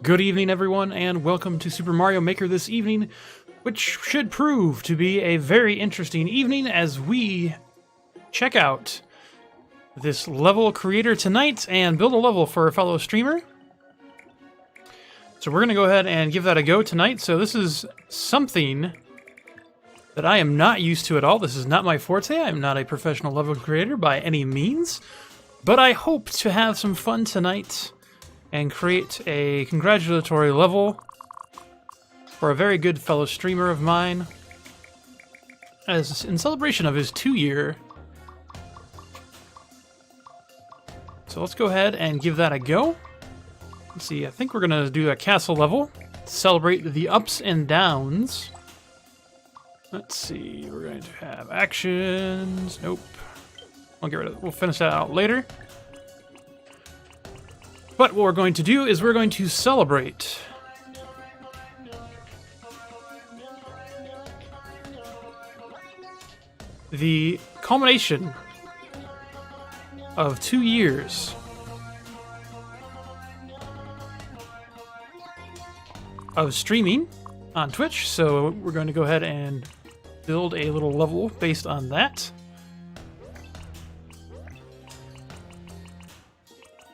Good evening, everyone, and welcome to Super Mario Maker this evening, which should prove to be a very interesting evening as we check out this level creator tonight and build a level for a fellow streamer. So we're going to go ahead and give that a go tonight. So this is something that I am not used to at all. This is not my forte. I'm not a professional level creator by any means, but I hope to have some fun tonight and create a congratulatory level for a very good fellow streamer of mine as in celebration of his 2-year. So let's go ahead and give that a go. Let's see, I think we're going to do a castle level to celebrate the ups and downs. Let's see, we're going to have actions. Nope. I'll get rid of it. We'll finish that out later. But what we're going to do is we're going to celebrate the culmination of 2 years of streaming on Twitch. So we're going to go ahead and build a little level based on that.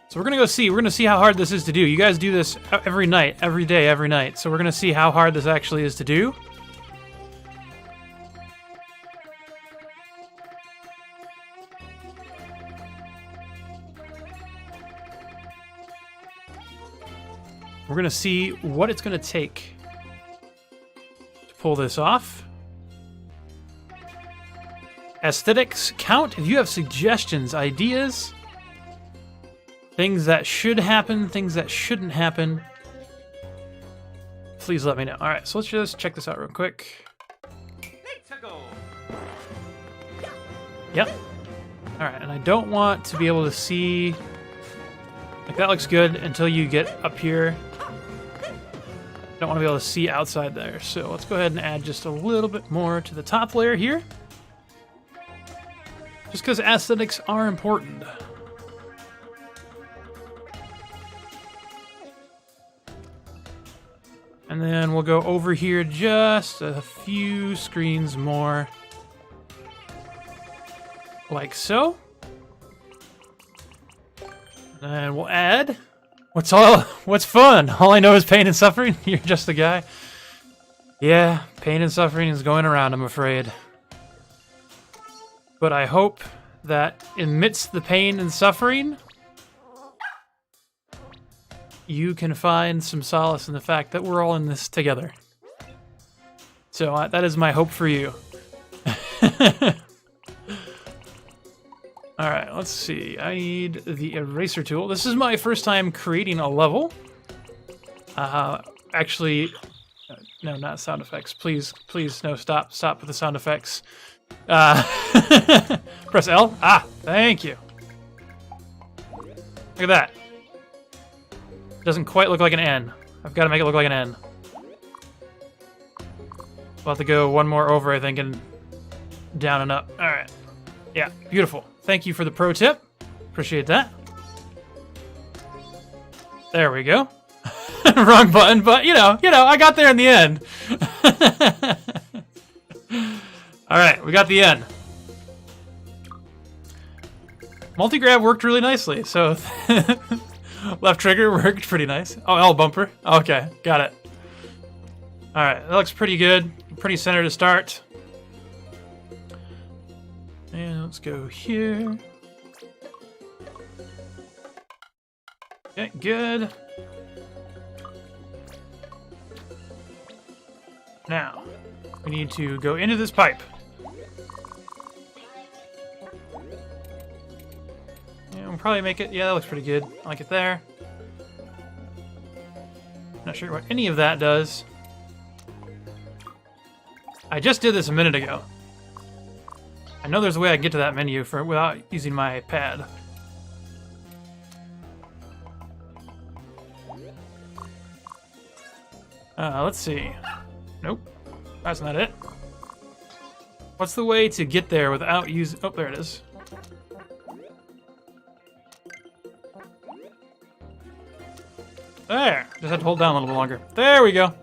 So we're gonna see how hard this is to do. You guys do this every night, every day, every night. So we're gonna see how hard this actually is to do. We're gonna see what it's gonna take to pull this off. Aesthetics count. If you have suggestions, ideas, things that should happen, things that shouldn't happen, please let me know. All right, so let's just check this out real quick. Yep. All right, and I don't want to be able to see, like that looks good until you get up here. Don't want to be able to see outside there. So let's go ahead and add just a little bit more to the top layer here. Just because aesthetics are important. And then we'll go over here just a few screens more. Like so. And we'll add... What's fun? All I know is pain and suffering? You're just the guy. Yeah, pain and suffering is going around, I'm afraid. But I hope that amidst the pain and suffering, you can find some solace in the fact that we're all in this together. So that is my hope for you. Alright, let's see. I need the eraser tool. This is my first time creating a level. Actually, no, not sound effects. Please, no, stop with the sound effects. Press L. Ah, thank you. Look at that. Doesn't quite look like an N. I've got to make it look like an N. We'll have to go one more over, I think, and down and up. All right. Yeah, beautiful. Thank you for the pro tip. Appreciate that. There we go. Wrong button, but you know, I got there in the end. All right, we got the end. Multi-grab worked really nicely, so left trigger worked pretty nice. Oh, L bumper. Okay, got it. All right, that looks pretty good. Pretty center to start. And let's go here. Okay, good. Now, we need to go into this pipe. Yeah, we'll probably make it. Yeah, that looks pretty good. I like it there. Not sure what any of that does. I just did this a minute ago. I know there's a way I can get to that menu without using my pad. Let's see. Nope. That's not it. What's the way to get there without using... Oh, there it is. There. Just had to hold down a little bit longer. There we go.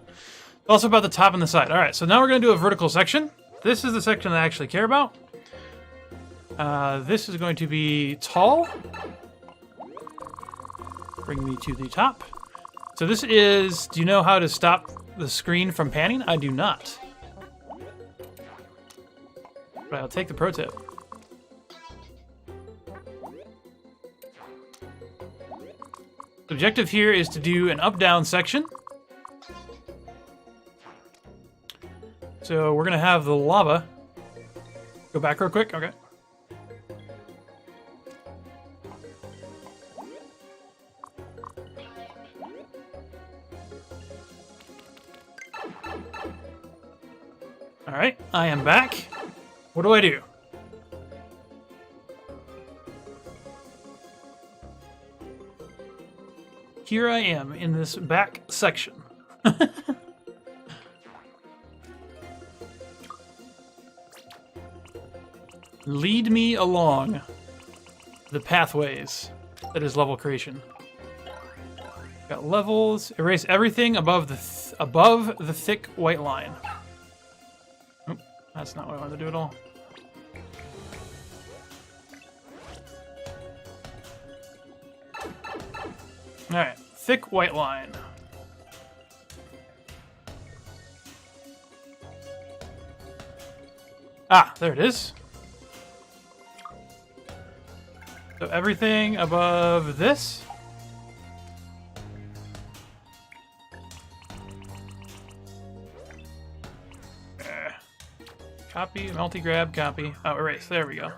Also about the top and the side. All right, so now we're going to do a vertical section. This is the section that I actually care about. This is going to be tall. Bring me to the top. So this is... Do you know how to stop the screen from panning? I do not. But I'll take the pro tip. The objective here is to do an up-down section. So we're going to have the lava. Go back real quick. Okay. All right, I am back. What do I do? Here I am in this back section. Lead me along the pathways that is level creation. Got levels. Erase everything above the thick white line. Oop, that's not what I wanted to do at all. All right, thick white line. Ah, there it is. So everything above this. Copy, multi-grab, copy. Oh, erase. There we go.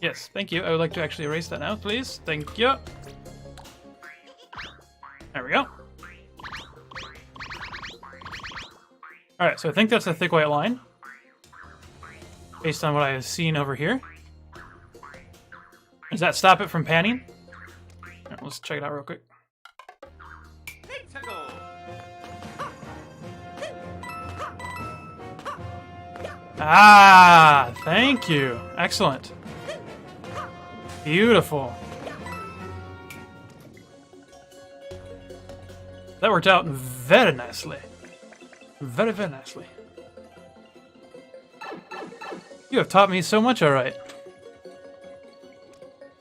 Yes, thank you. I would like to actually erase that now, please. Thank you. There we go. Alright, so I think that's a thick white line. Based on what I have seen over here. Does that stop it from panning? Right, let's check it out real quick. Ah, thank you. Excellent. Beautiful. That worked out very nicely. Very, very nicely. You have taught me so much, alright.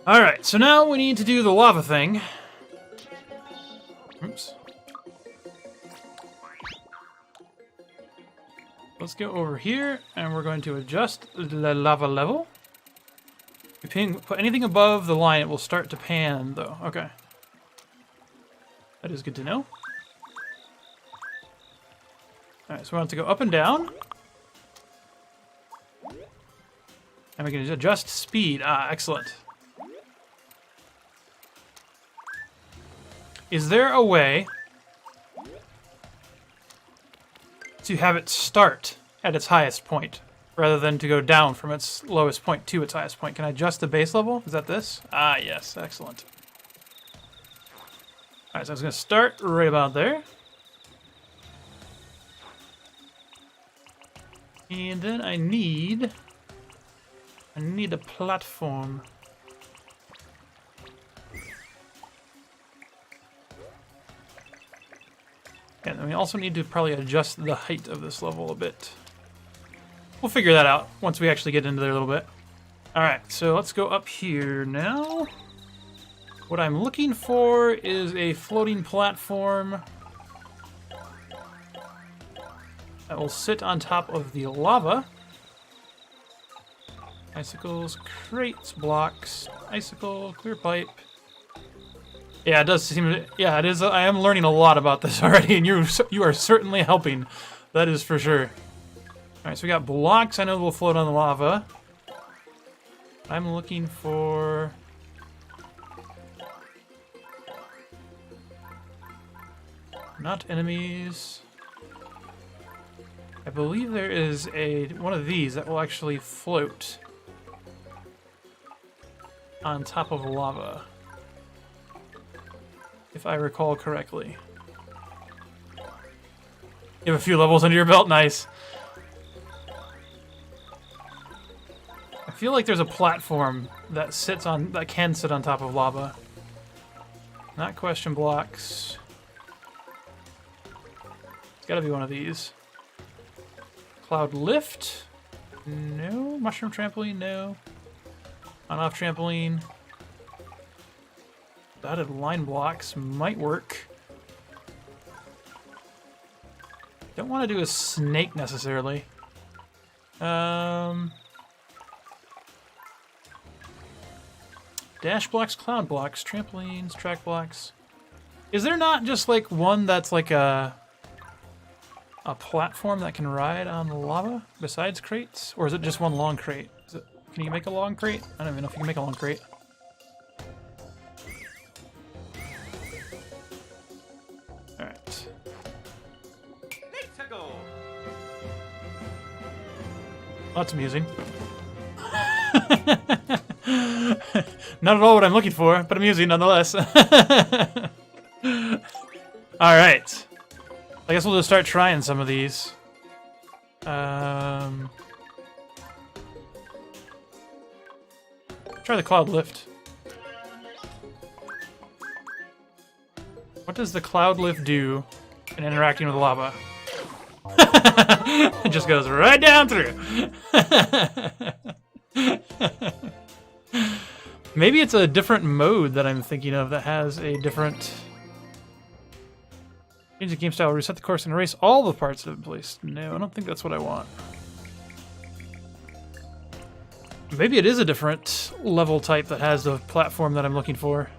Alright, so now we need to do the lava thing. Oops. Let's go over here, and we're going to adjust the lava level. If you put anything above the line, it will start to pan, though. Okay. That is good to know. Alright, so we want to go up and down. And we can adjust speed. Ah, excellent. Is there a way to have it start at its highest point, rather than to go down from its lowest point to its highest point? Can I adjust the base level? Is that this? Ah, yes. Excellent. Alright, so I was going to start right about there. And then I need a platform. And then we also need to probably adjust the height of this level a bit. We'll figure that out once we actually get into there a little bit. Alright, so let's go up here now. What I'm looking for is a floating platform that will sit on top of the lava. Icicles, crates, blocks, icicle, clear pipe. Yeah, it does seem. Yeah, it is. I am learning a lot about this already, and you are certainly helping. That is for sure. All right, so we got blocks. I know will float on the lava. I'm looking for. Not enemies. I believe there is one of these that will actually float on top of lava, if I recall correctly. You have a few levels under your belt, nice. I feel like there's a platform that can sit on top of lava. Not question blocks. It's gotta be one of these. Cloud lift? No. Mushroom trampoline? No. On-off trampoline. Dotted line blocks might work. Don't want to do a snake necessarily. Dash blocks, cloud blocks, trampolines, track blocks. Is there not just like one that's like a platform that can ride on the lava besides crates? Or is it just one long crate? Can you make a long crate? I don't even know if you can make a long crate. Alright. Well, that's amusing. Not at all what I'm looking for, but amusing nonetheless. Alright. I guess we'll just start trying some of these. Try the cloud lift. What does the cloud lift do in interacting with lava? It just goes right down through. Maybe it's a different mode that I'm thinking of that has a different... Change the game style, reset the course, and erase all the parts that have been placed. No, I don't think that's what I want. Maybe it is a different level type that has the platform that I'm looking for.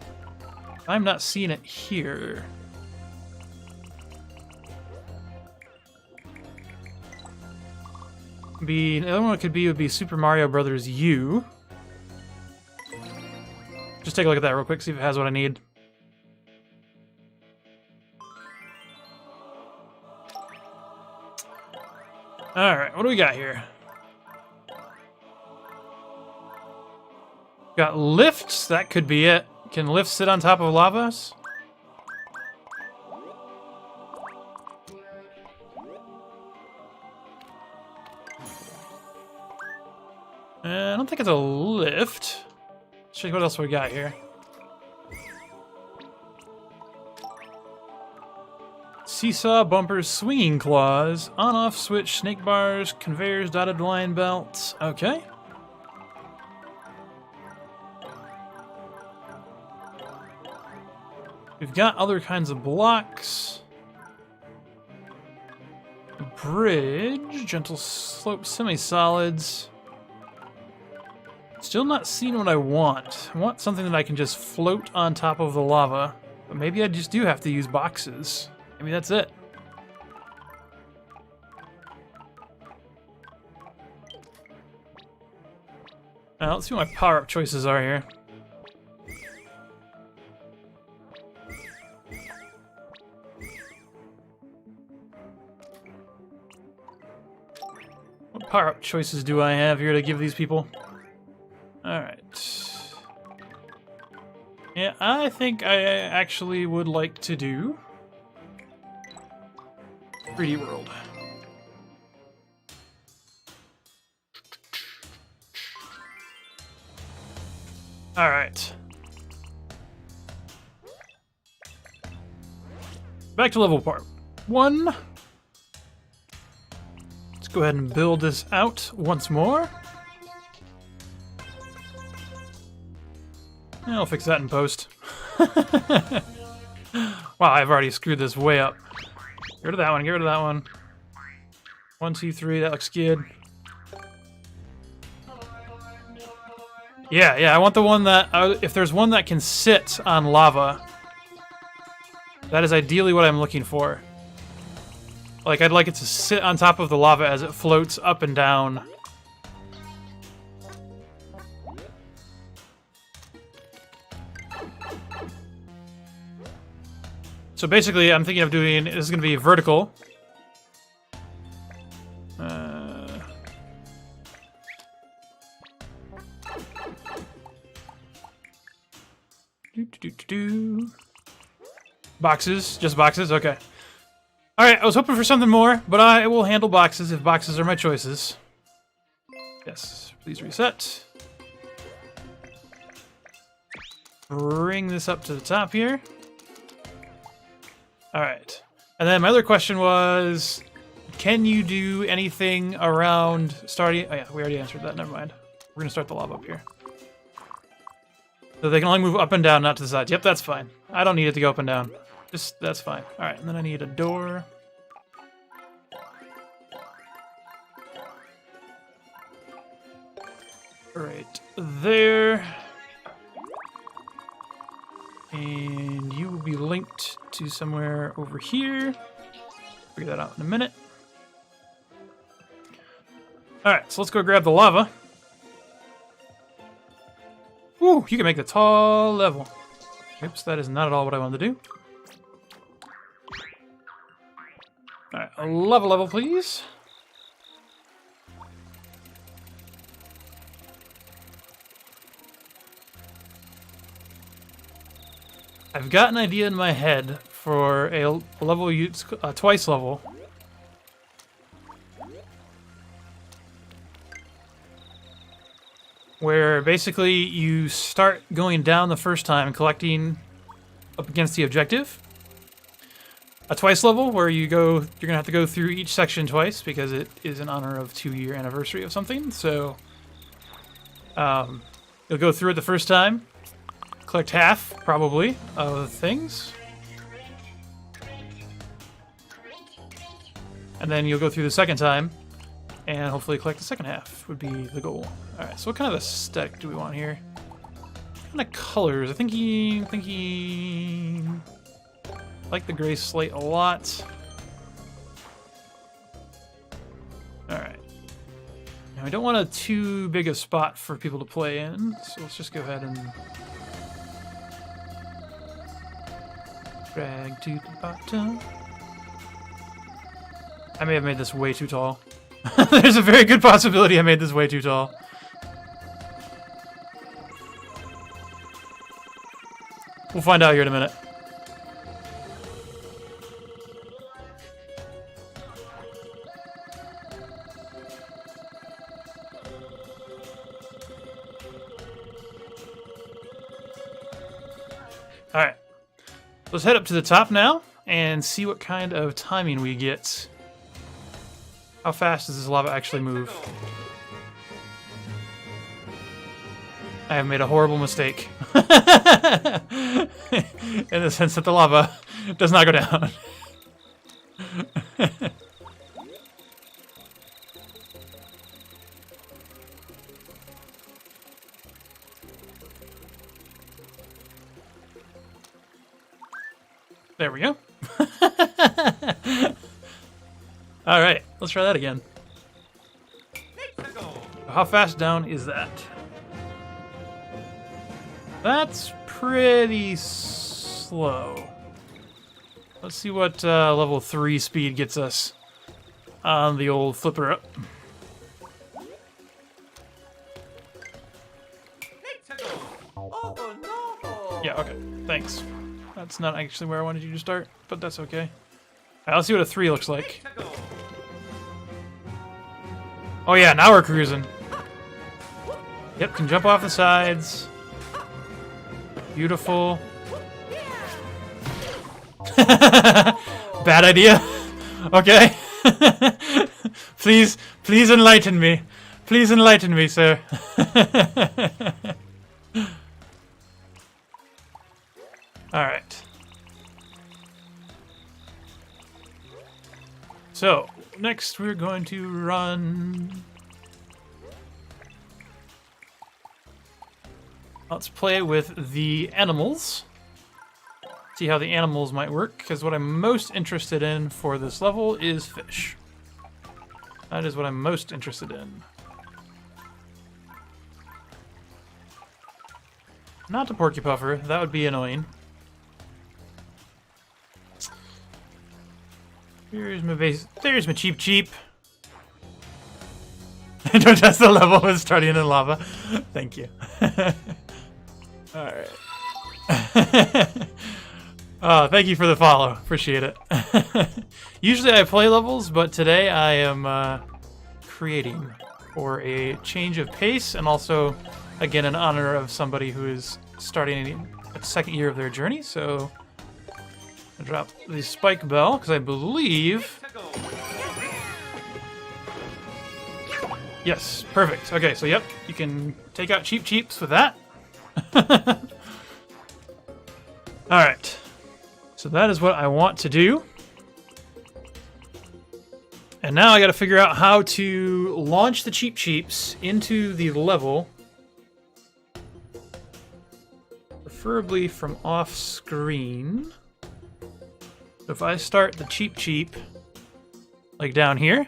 I'm not seeing it here. The other one it could be would be Super Mario Brothers U. Just take a look at that real quick, see if it has what I need. Alright, what do we got here? Got lifts, that could be it. Can lifts sit on top of lavas? I don't think it's a lift. Let's check what else we got here. Seesaw, bumpers, swinging claws, on-off switch, snake bars, conveyors, dotted line belts. Okay. We've got other kinds of blocks. Bridge, gentle slope, semi-solids. Still not seeing what I want. I want something that I can just float on top of the lava. But maybe I just do have to use boxes. Maybe that's it. Let's see what my power-up choices are here. What power-up choices do I have here to give these people? Alright. Yeah, I think I actually would like to do 3D World. Alright. Back to level part 1. Let's go ahead and build this out once more. I'll fix that in post. Wow, I've already screwed this way up. Get rid of that one, get rid of that one. 1, 2, 3, that looks good. Yeah, I want the one that, if there's one that can sit on lava, that is ideally what I'm looking for. Like, I'd like it to sit on top of the lava as it floats up and down. So basically, I'm thinking of doing, this is going to be vertical. Boxes, just boxes, okay. Alright, I was hoping for something more, but I will handle boxes if boxes are my choices. Yes, please reset. Bring this up to the top here. Alright. And then my other question was, can you do anything around starting... Oh yeah, we already answered that, never mind. We're going to start the lava up here. So they can only move up and down, not to the sides. Yep, that's fine. I don't need it to go up and down. Just, that's fine. Alright, and then I need a door. Right there. And you will be linked to somewhere over here. Figure that out in a minute. Alright, so let's go grab the lava. Ooh, you can make the tall level. Oops, that is not at all what I wanted to do. Alright, a lava level, please. I've got an idea in my head for a level, twice level. Where basically you start going down the first time, collecting up against the objective. A twice level where you're gonna have to go through each section twice because it is in honor of 2-year anniversary of something. So you'll go through it the first time. Collect half, probably, of things. And then you'll go through the second time, and hopefully collect the second half would be the goal. Alright, so what kind of aesthetic do we want here? What kind of colors? I'm thinking... I like the gray slate a lot. Alright. Now, I don't want too big a spot for people to play in, so let's just go ahead and... drag to the bottom. I may have made this way too tall. There's a very good possibility I made this way too tall. We'll find out here in a minute. Alright. Let's head up to the top now and see what kind of timing we get. How fast does this lava actually move? I have made a horrible mistake. In the sense that the lava does not go down. There we go. Alright, let's try that again. How fast down is that? That's pretty slow. Let's see what level 3 speed gets us on the old flipper up. Yeah, okay, thanks. That's not actually where I wanted you to start, but that's okay. Alright, let's see what a 3 looks like. Oh yeah, now we're cruising. Yep, can jump off the sides. Beautiful. Bad idea. Okay. Please enlighten me. Please enlighten me, sir. Alright. So, next we're going to run... Let's play with the animals. See how the animals might work, because what I'm most interested in for this level is fish. That is what I'm most interested in. Not a Porcupuffer, that would be annoying. Here's my base. There's my Cheep Cheep. Don't test the level with starting in lava. Thank you. Alright. Oh, thank you for the follow. Appreciate it. Usually I play levels, but today I am creating for a change of pace and also, again, in honor of somebody who is starting a second year of their journey. So I drop the spike bell because I believe... Yes, perfect. Okay, so yep, you can take out Cheep Cheeps with that. Alright. So that is what I want to do. And now I gotta figure out how to launch the Cheep Cheeps into the level. Preferably from off screen. So if I start the Cheep Cheep, like down here.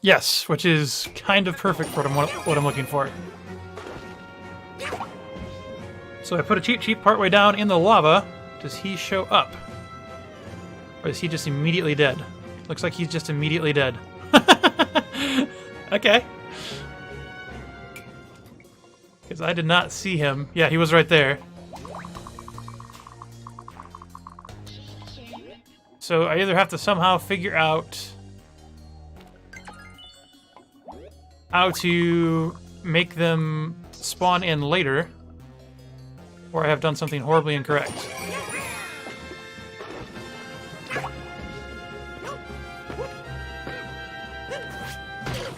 Yes, which is kind of perfect for what I'm looking for. So I put a Cheep Cheep partway down in the lava. Does he show up? Or is he just immediately dead? Looks like he's just immediately dead. Okay. Because I did not see him. Yeah, he was right there. So I either have to somehow figure out how to make them spawn in later, or I have done something horribly incorrect.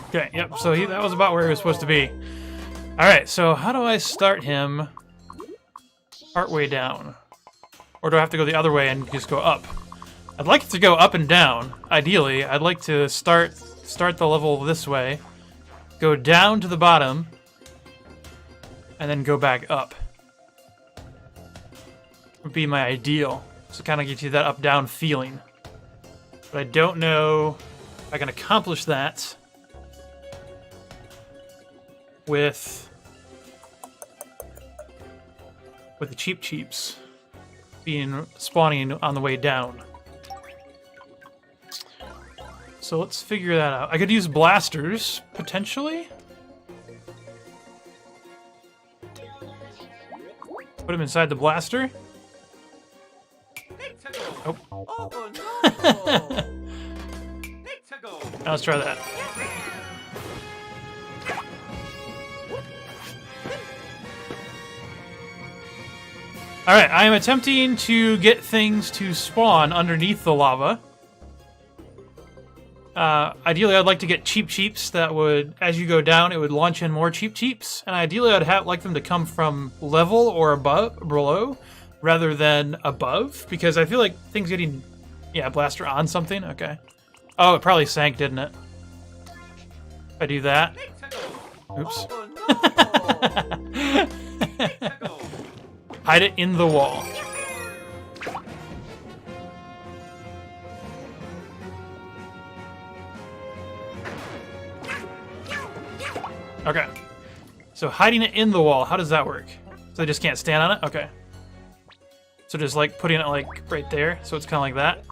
Okay, yep, so that was about where he was supposed to be. Alright, so how do I start him partway down? Or do I have to go the other way and just go up? I'd like it to go up and down, ideally. I'd like to start the level this way, go down to the bottom, and then go back up. Would be my ideal. So kind of get you that up-down feeling. But I don't know if I can accomplish that with the Cheep Cheeps spawning on the way down. So let's figure that out. I could use blasters, potentially. Put him inside the blaster. Oh. Now let's try that. Alright, I am attempting to get things to spawn underneath the lava. Ideally, I'd like to get Cheep Cheeps that would, as you go down, it would launch in more Cheep Cheeps. And ideally, I'd like them to come from level or above, below, rather than above. Because I feel like things getting, yeah, blaster on something. Okay. Oh, it probably sank, didn't it? If I do that. Oops. Hide it in the wall. Okay. So hiding it in the wall, how does that work? So they just can't stand on it? Okay. So just like putting it like right there, so it's kind of like that.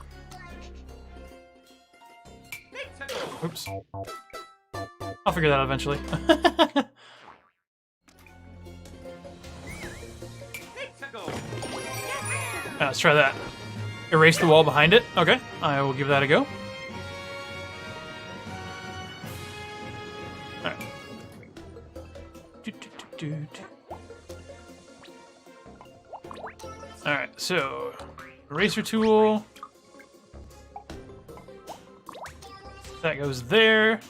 Oops. I'll figure that out eventually. Let's try that. Erase the wall behind it. Okay, I will give that a go. Alright. Alright, so eraser tool. That goes there.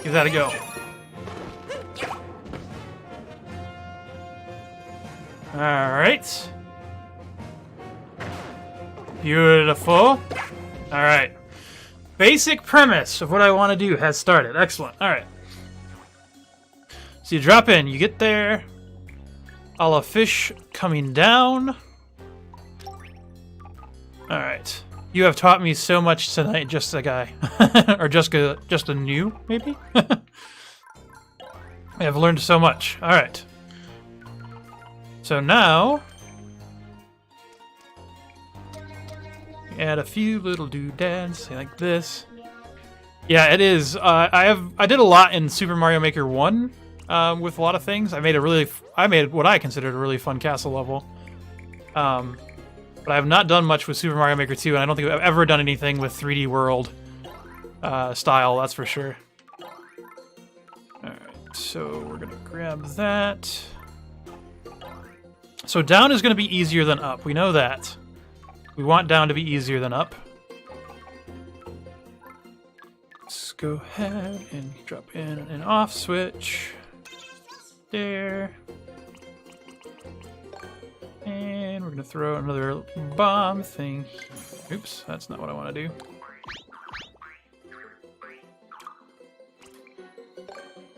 Give that a go. Alright. Beautiful. All right. Basic premise of what I want to do has started. Excellent. All right. So you drop in. You get there. A la fish coming down. All right. You have taught me so much tonight, just a guy. Or just a new, maybe? I have learned so much. All right. So now, add a few little doodads like this. Yeah, it is. I did a lot in Super Mario Maker 1 with a lot of things. I made what I considered a really fun castle level. But I have not done much with Super Mario Maker 2, and I don't think I've ever done anything with 3D World style, that's for sure. Alright, so we're gonna grab that. So down is gonna be easier than up, we know that. We want down to be easier than up. Let's go ahead and drop in an off switch. There. And we're gonna throw another bomb thing. Oops, that's not what I want to do.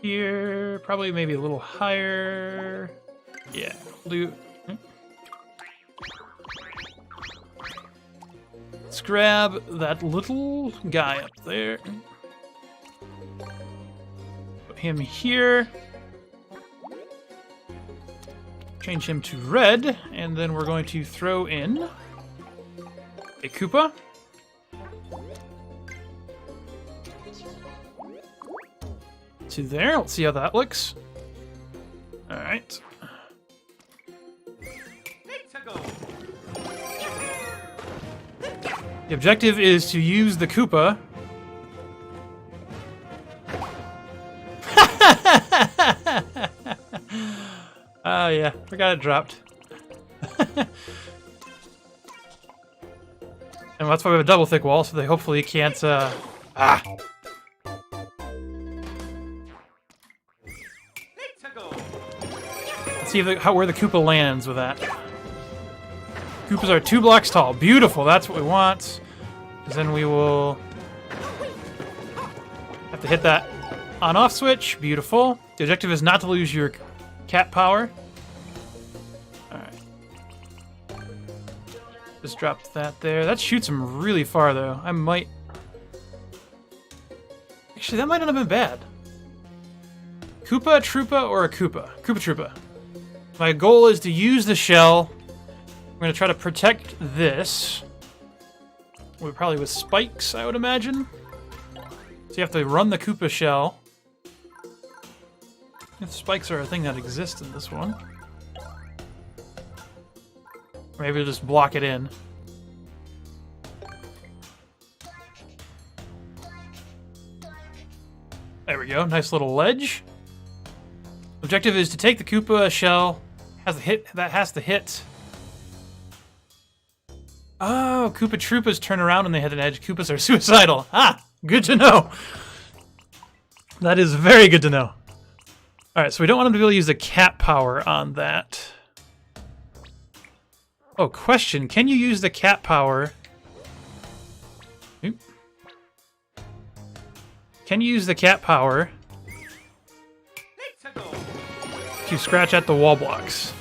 Here, probably maybe a little higher. Yeah, we'll do. Let's grab that little guy up there. Put him here. Change him to red, and then we're going to throw in a Koopa. To there. Let's see how that looks. All right. The objective is to use the Koopa. Oh yeah, forgot it dropped. And that's why we have a double thick wall, so they hopefully can't, Let's see if where the Koopa lands with that. Koopas are 2 blocks tall. Beautiful, that's what we want. Because then we will have to hit that on-off switch. Beautiful. The objective is not to lose your cat power. Alright. Just dropped that there. That shoots him really far, though. I might... Actually, that might not have been bad. Koopa, Troopa, or a Koopa? Koopa Troopa. My goal is to use the shell. I'm going to try to protect this. Probably with spikes, I would imagine. So you have to run the Koopa shell. If spikes are a thing that exists in this one. Maybe we'll just block it in. There we go, nice little ledge. Objective is to take the Koopa shell. Has to hit. Oh, Koopa Troopas turn around when they hit an edge. Koopas are suicidal. Ah, good to know. That is very good to know. Alright, so we don't want them to be able to use the cat power on that. Oh, question. Can you use the cat power? Oop. Can you use the cat power to scratch at the wall blocks?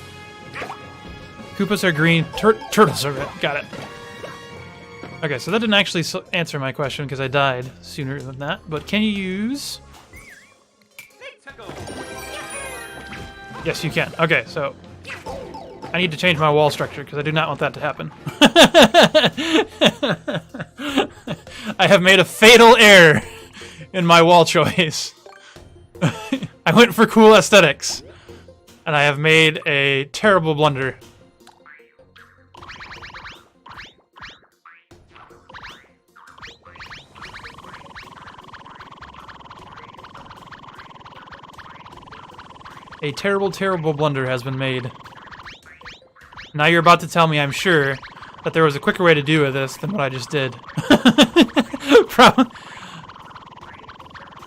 Koopas are green, turtles are red. Got it. Okay, so that didn't actually answer my question because I died sooner than that. But can you use... Yes, you can. Okay, so I need to change my wall structure because I do not want that to happen. I have made a fatal error in my wall choice. I went for cool aesthetics, and I have made a terrible blunder. A terrible, terrible blunder has been made. Now you're about to tell me, I'm sure, that there was a quicker way to do this than what I just did.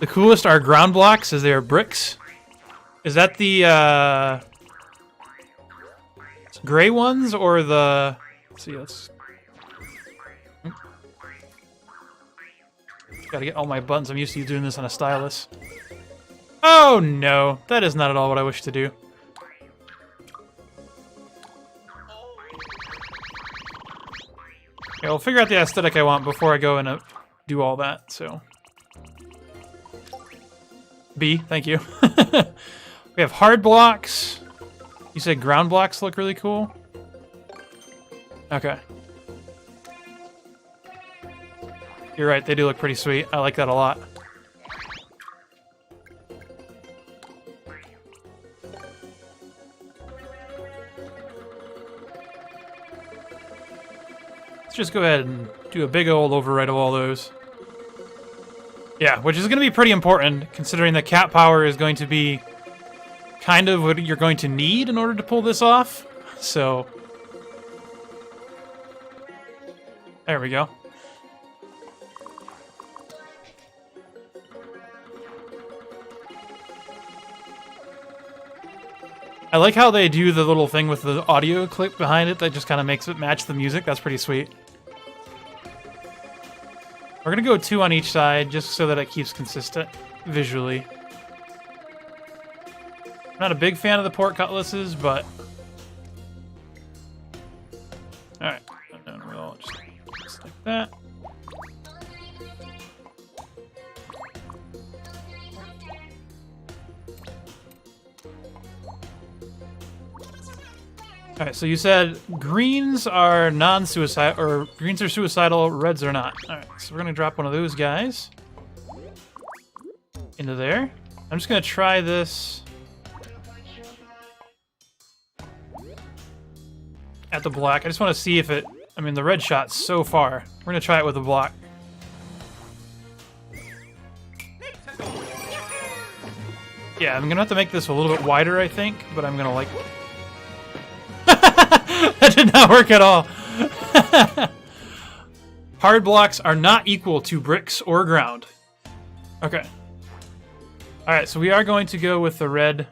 The coolest are ground blocks, as they are bricks. Is that the gray ones or the... Let's see, let's Gotta get all my buttons. I'm used to doing this on a stylus. Oh no, that is not at all what I wish to do. Okay, I'll figure out the aesthetic I want before I go and do all that, so. B, thank you. We have hard blocks. You said ground blocks look really cool? Okay. You're right, they do look pretty sweet. I like that a lot. Let's just go ahead and do a big old override of all those. Yeah, which is going to be pretty important, considering that cat power is going to be kind of what you're going to need in order to pull this off. So, there we go. I like how they do the little thing with the audio clip behind it that just kind of makes it match the music. That's pretty sweet. We're going to go 2 on each side just so that it keeps consistent visually. I'm not a big fan of the port cutlasses, but... Alright, and then we'll just like that. Alright, so you said greens are non-suicidal, or greens are suicidal, reds are not. Alright, so we're gonna drop one of those guys into there. I'm just gonna try this at the black. I just want to see if it... I mean, the red shot's so far. We're gonna try it with the black. Yeah, I'm gonna have to make this a little bit wider, I think, but I'm gonna like... That did not work at all. Hard blocks are not equal to bricks or ground. Okay. Alright, so we are going to go with the red.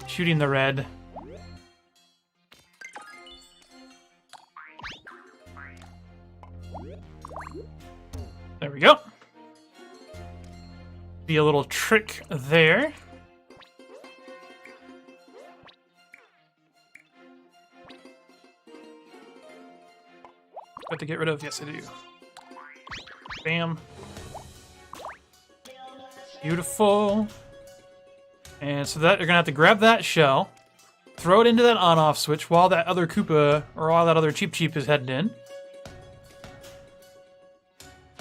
Shooting the red. There we go. Be a little trick there. Got to get rid of, yes I do. Bam. Beautiful. And so that you're gonna have to grab that shell, throw it into that on-off switch while that other Koopa, or while that other Cheep Cheep is heading in.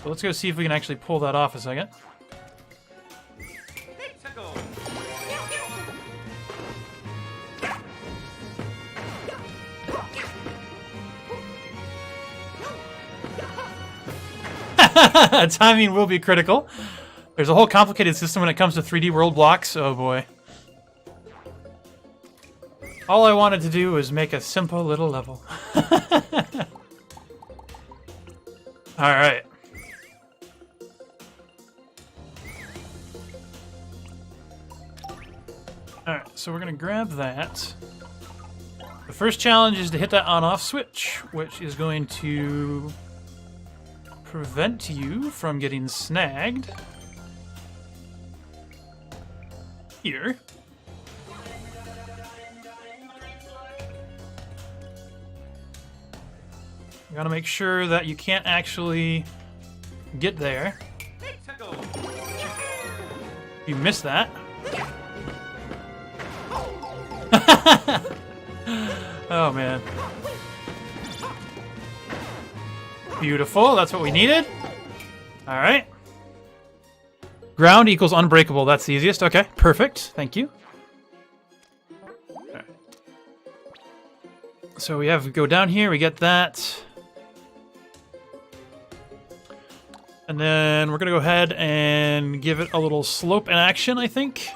So let's go see if we can actually pull that off a second. Timing will be critical. There's a whole complicated system when it comes to 3D world blocks. Oh boy. All I wanted to do was make a simple little level. Alright. Alright, so we're gonna grab that. The first challenge is to hit that on-off switch, which is going to prevent you from getting snagged here. You gotta make sure that you can't actually get there. You miss that. Oh man. Beautiful, that's what we needed. Alright. Ground equals unbreakable, that's the easiest. Okay, perfect, thank you. Right. So we have to go down here, we get that. And then we're gonna go ahead and give it a little slope in action, I think.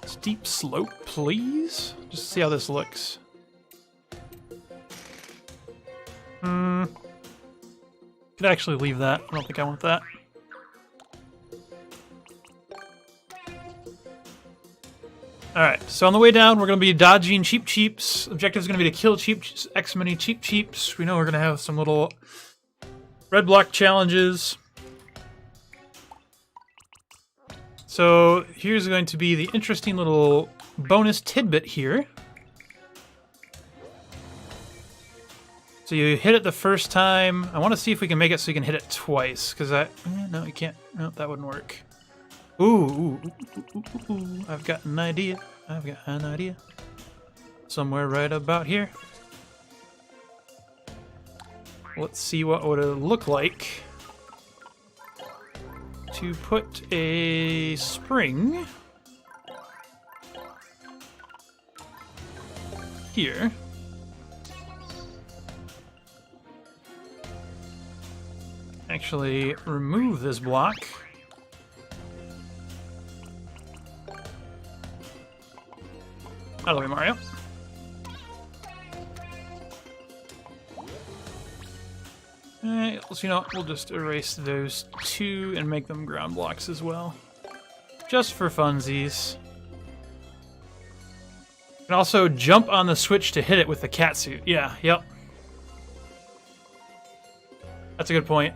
Steep slope, please. Just see how this looks. Could actually leave that. I don't think I want that. Alright, so on the way down, we're going to be dodging Cheep Cheeps. Objective is going to be to kill X many Cheep Cheeps. We know we're going to have some little red block challenges. So here's going to be the interesting little bonus tidbit here. So you hit it the first time. I want to see if we can make it so you can hit it twice, because no, you can't. No, that wouldn't work. Ooh, I've got an idea. I've got an idea. Somewhere right about here. Let's see what would it look like to put a spring here. Actually, remove this block. Out of the way, Mario. Alright, so you know what, we'll just erase those two and make them ground blocks as well. Just for funsies. You can also jump on the switch to hit it with the catsuit. Yeah, yep. That's a good point.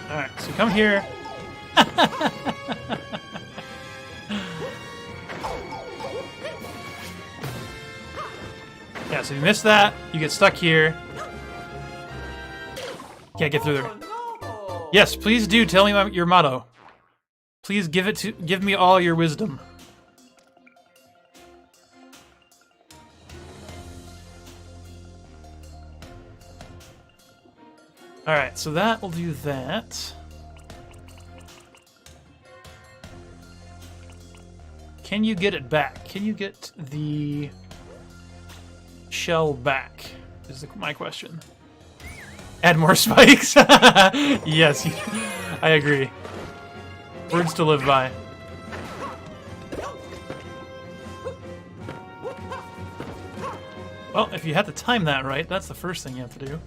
Alright, so come here. Yeah, so you miss that, you get stuck here. Can't get through there. Yes, please do tell me your motto. Please give me all your wisdom. Alright, so that will do that. Can you get it back? Can you get the shell back? Is my question. Add more spikes? Yes, I agree. Words to live by. Well, if you have to time that right, that's the first thing you have to do.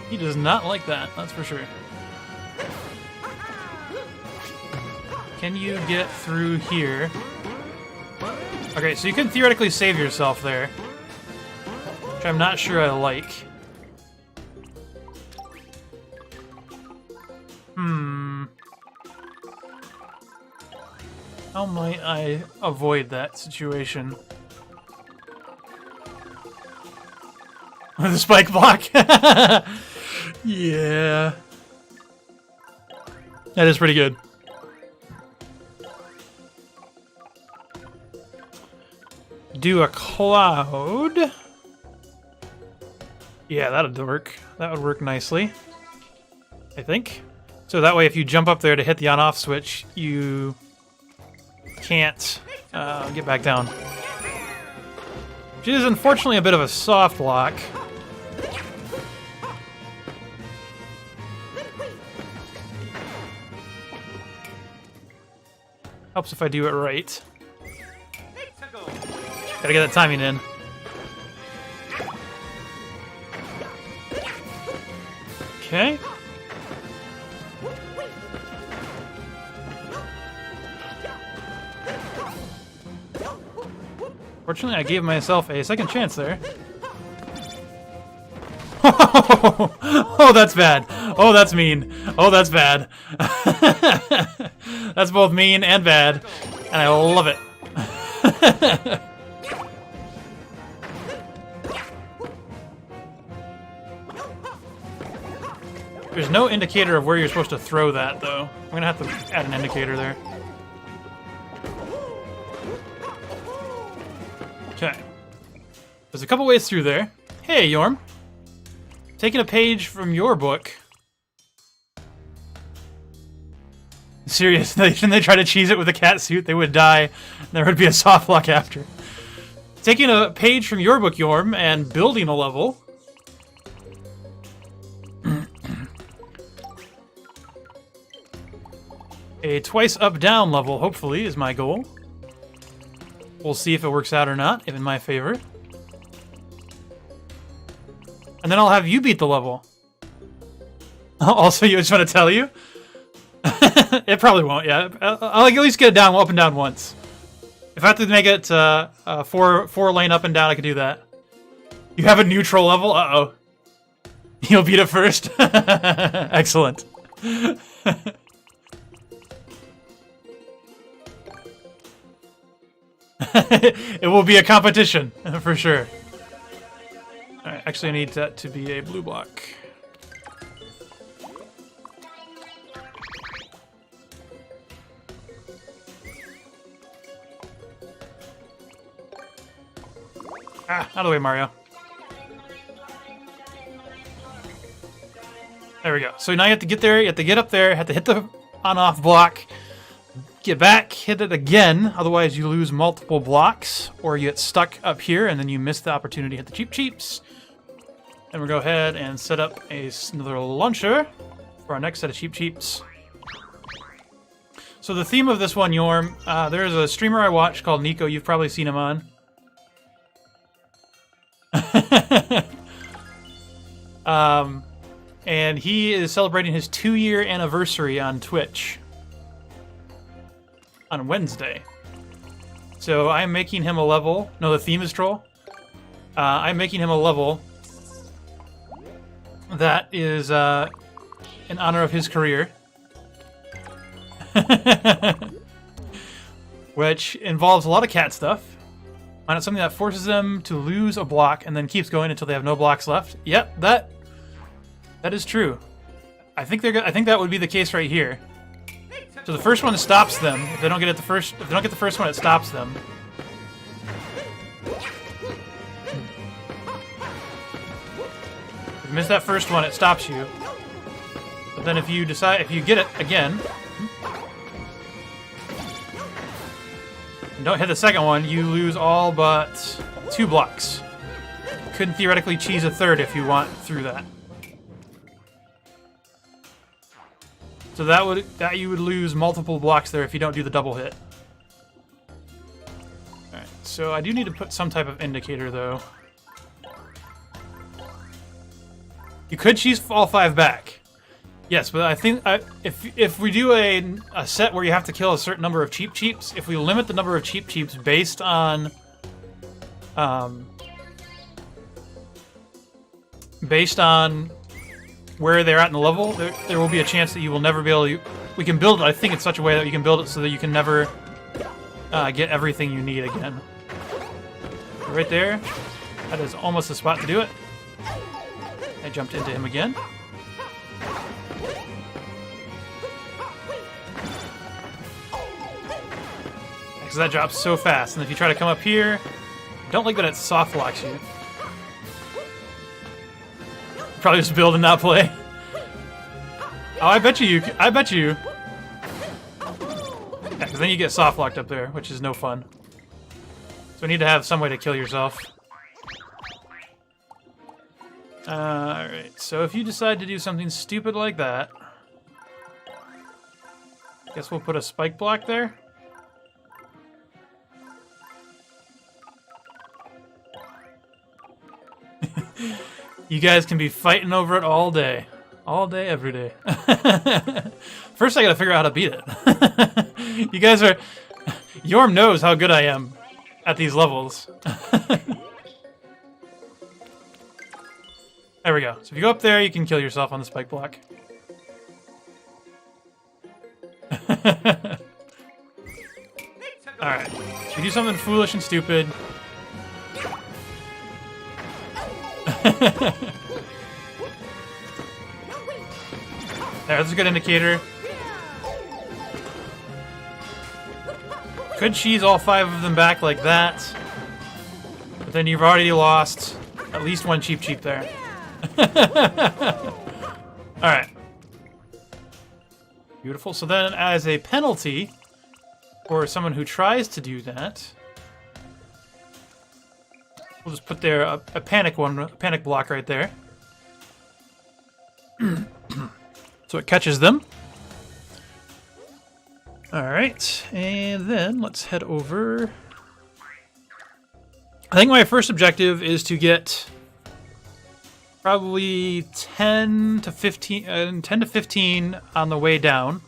He does not like that, that's for sure. Can you get through here? Okay, so you can theoretically save yourself there, which I'm not sure I like. How might I avoid that situation? With a spike block? Yeah. That is pretty good. Do a cloud. Yeah, that'd work. That would work nicely, I think. So that way, if you jump up there to hit the on-off switch, you can't get back down. Which is unfortunately a bit of a soft lock. Helps if I do it right. Gotta get that timing in. Okay. Fortunately, I gave myself a second chance there. Oh, that's bad. Oh, that's mean. Oh, that's bad. That's both mean and bad, and I love it. There's no indicator of where you're supposed to throw that, though. I'm gonna have to add an indicator there. Okay. There's a couple ways through there. Hey, Yorm. Taking a page from your book. Serious, when they try to cheese it with a cat suit, they would die. And there would be a soft lock after. Taking a page from your book, Yorm, and building a level. A twice up-down level, hopefully, is my goal. We'll see if it works out or not, if in my favor. And then I'll have you beat the level. Also, you just want to tell you? It probably won't, yeah. I'll at least get it down, up and down once. If I have to make it four lane up and down, I can do that. You have a neutral level? Uh-oh. You'll beat it first? Excellent. It will be a competition, for sure. Alright, actually I need that to be a blue block. Ah, out of the way, Mario. There we go. So now you have to get there, you have to get up there, have to hit the on-off block, get back, hit it again, otherwise you lose multiple blocks, or you get stuck up here and then you miss the opportunity to hit the Cheep Cheeps. Then we'll go ahead and set up another launcher for our next set of Cheep Cheeps. So the theme of this one, Yorm, there's a streamer I watch called Nico, you've probably seen him on. And he is celebrating his 2-year anniversary on Twitch on Wednesday. So I'm making him a level. No, the theme is Troll. I'm making him a level that is in honor of his career. Which involves a lot of cat stuff. Find out something that forces them to lose a block and then keeps going until they have no blocks left. Yep, that is true. I think that would be the case right here. So the first one stops them. If they don't get the first one, it stops them. If you miss that first one, it stops you. But then if you get it again, and don't hit the second one, you lose all but 2 blocks. You couldn't theoretically cheese a third if you want through that. So that you would lose multiple blocks there if you don't do the double hit. Alright, so I do need to put some type of indicator though. You could cheese all 5 back. Yes, but I think if we do a set where you have to kill a certain number of Cheep Cheeps, if we limit the number of Cheep Cheeps based on where they're at in the level, there will be a chance that you will never be able to... We can build it, I think, in such a way that you can build it so that you can never get everything you need again. Right there, that is almost the spot to do it. I jumped into him again. Because that drops so fast, and if you try to come up here, don't like that it soft locks you. Probably just build and not play. Oh, I bet you. Yeah, because then you get soft locked up there, which is no fun. So we need to have some way to kill yourself. Alright, so if you decide to do something stupid like that, I guess we'll put a spike block there. You guys can be fighting over it all day. All day, every day. First, I gotta figure out how to beat it. You guys are... Yorm knows how good I am at these levels. There we go. So if you go up there, you can kill yourself on the spike block. Alright. So you do something foolish and stupid. There, that's a good indicator. Could cheese all 5 of them back like that. But then you've already lost at least 1 Cheep Cheep there. Alright. Beautiful. So then as a penalty for someone who tries to do that, we'll just put there a panic block right there. So it catches them. Alright, and then let's head over. I think my first objective is to get probably 10 to 15 on the way down.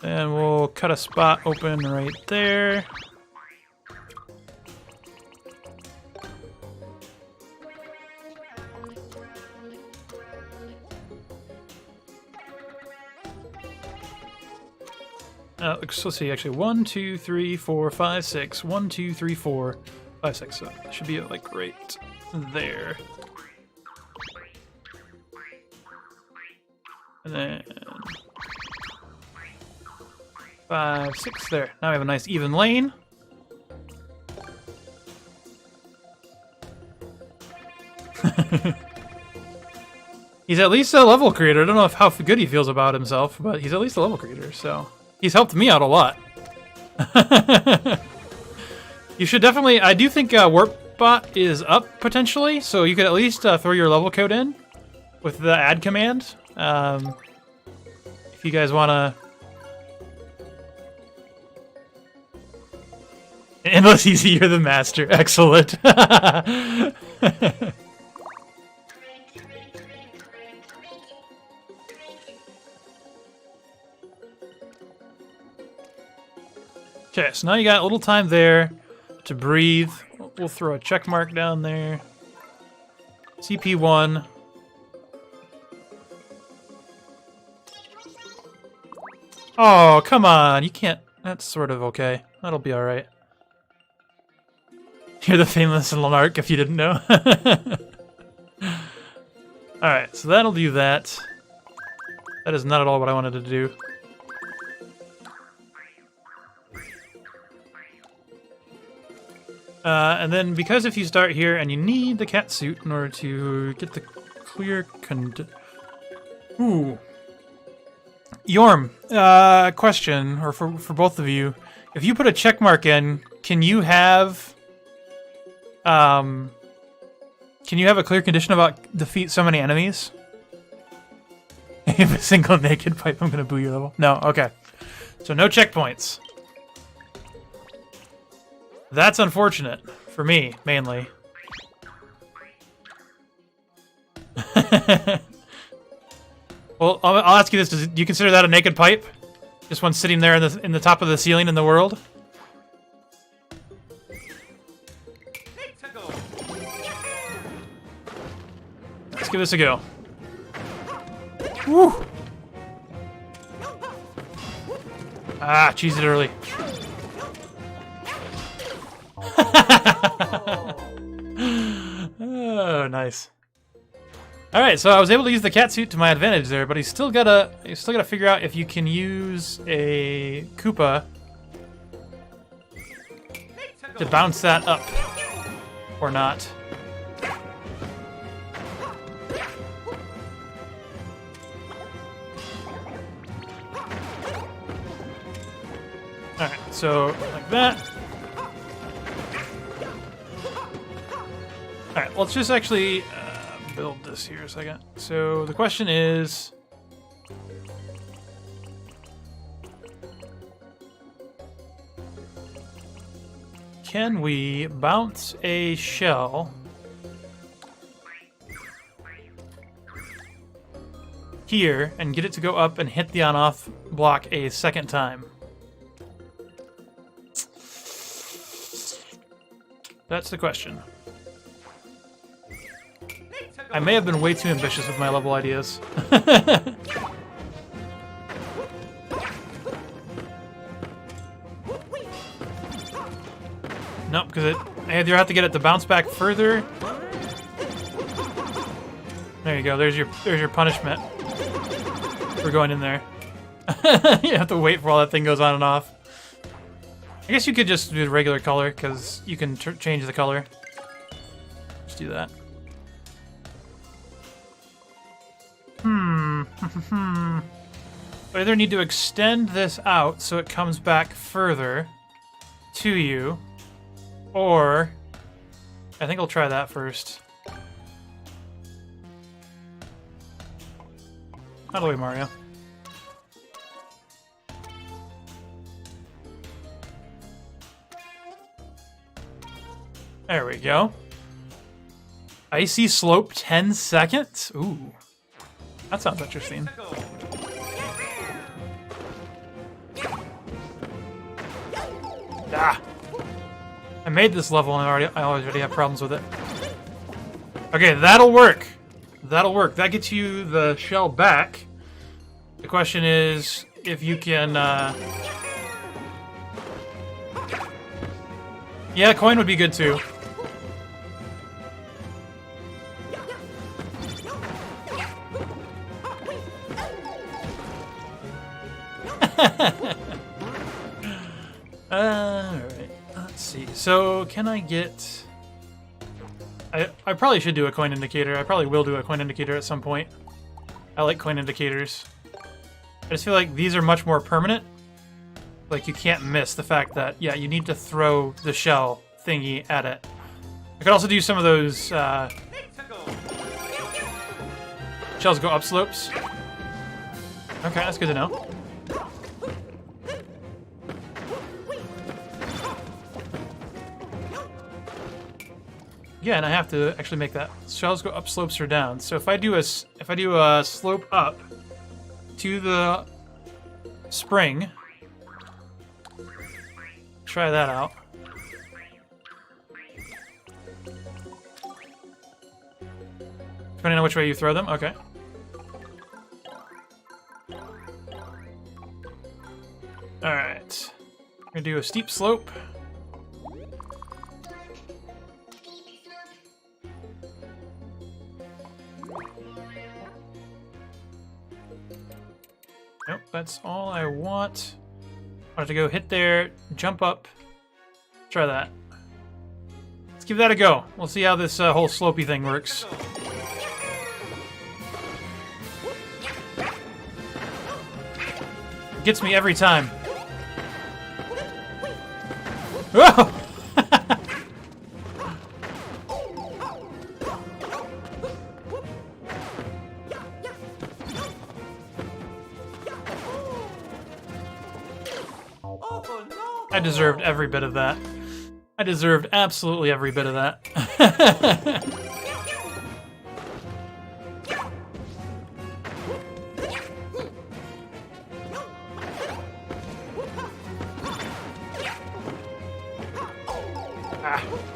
And we'll cut a spot open right there. Let's see, actually, 1, 2, 3, 4, 5, 6. 1, 2, 3, 4, 5, 6. So that should be like right there. And then 5, 6 there. Now we have a nice even lane. He's at least a level creator. I don't know how good he feels about himself, but he's at least a level creator, so he's helped me out a lot. You should definitely... I do think Warpbot is up, potentially, so you could at least throw your level code in with the add command. If you guys want to... Endless easy, you're the master. Excellent. Okay, so now you got a little time there to breathe. We'll throw a check mark down there. CP1. Oh, come on. You can't... That's sort of okay. That'll be alright. You're the famous Lanark, if you didn't know. Alright, so that'll do that. That is not at all what I wanted to do. And then, because if you start here and you need the cat suit in order to get the clear Ooh. Yorm, question, or for both of you. If you put a check mark in, can you have a clear condition about defeat so many enemies? If a single naked pipe, I'm gonna boo your level. No, okay. So no checkpoints. That's unfortunate. For me, mainly. Well, I'll ask you this. Do you consider that a naked pipe? Just one sitting there in the top of the ceiling in the world? Let's give this a go. Woo! Ah, cheese it early. Oh, nice. All right, so I was able to use the cat suit to my advantage there, but you still gotta figure out if you can use a Koopa to bounce that up or not. All right, so like that. All right, let's just actually build this here a second. So the question is, can we bounce a shell here and get it to go up and hit the on-off block a second time? That's the question. I may have been way too ambitious with my level ideas. Nope, because I either have to get it to bounce back further. There you go. There's your punishment for going in there. You have to wait for all that thing goes on and off. I guess you could just do the regular color because you can change the color. Just do that. I either need to extend this out so it comes back further to you, or I think I'll try that first. Out of the way, Mario. There we go. Icy slope 10 seconds? Ooh. That sounds interesting. Ah! I made this level and I already have problems with it. Okay, that'll work. That'll work. That gets you the shell back. The question is if you can... Yeah, coin would be good too. Alright, let's see. So, can I get... I probably should do a coin indicator. I probably will do a coin indicator at some point. I like coin indicators. I just feel like these are much more permanent. Like, you can't miss the fact that, yeah, you need to throw the shell thingy at it. I could also do some of those, shells go up slopes. Okay, that's good to know. Yeah, and I have to actually make that shells go up slopes or down. So if I do a slope up to the spring, try that out. Depending on which way you throw them, okay. Alright. We're gonna do a steep slope. Nope, that's all I want. I have to go hit there, jump up, try that. Let's give that a go. We'll see how this whole slopey thing works. Gets me every time. Whoa! I deserved every bit of that. I deserved absolutely every bit of that.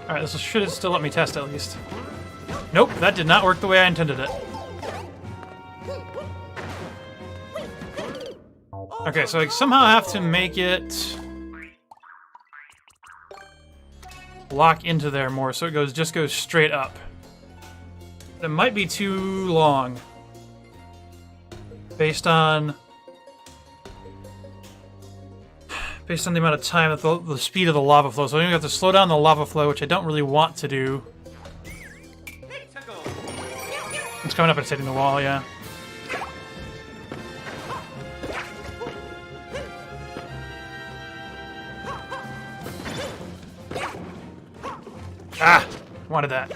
Alright, this should have still let me test at least. Nope, that did not work the way I intended it. Okay, so I somehow have to make it lock into there more so it just goes straight up. That might be too long. Based on the amount of time that the speed of the lava flow. So I'm gonna have to slow down the lava flow, which I don't really want to do. It's coming up and it's hitting the wall, yeah. Ah! Wanted that.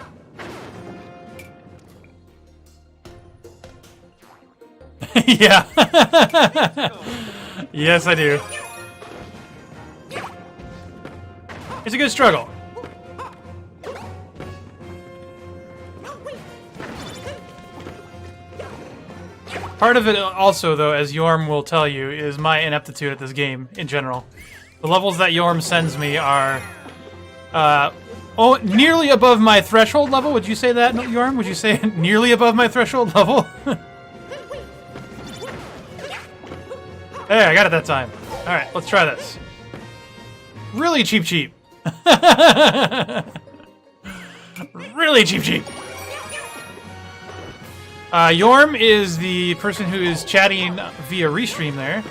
Yeah. Yes, I do. It's a good struggle. Part of it also, though, as Yorm will tell you, is my ineptitude at this game in general. The levels that Yorm sends me are nearly above my threshold level. Would you say that, Yorm? Would you say nearly above my threshold level? Hey, I got it that time. Alright, let's try this. Really cheap. Really cheap. Yorm is the person who is chatting via Restream there.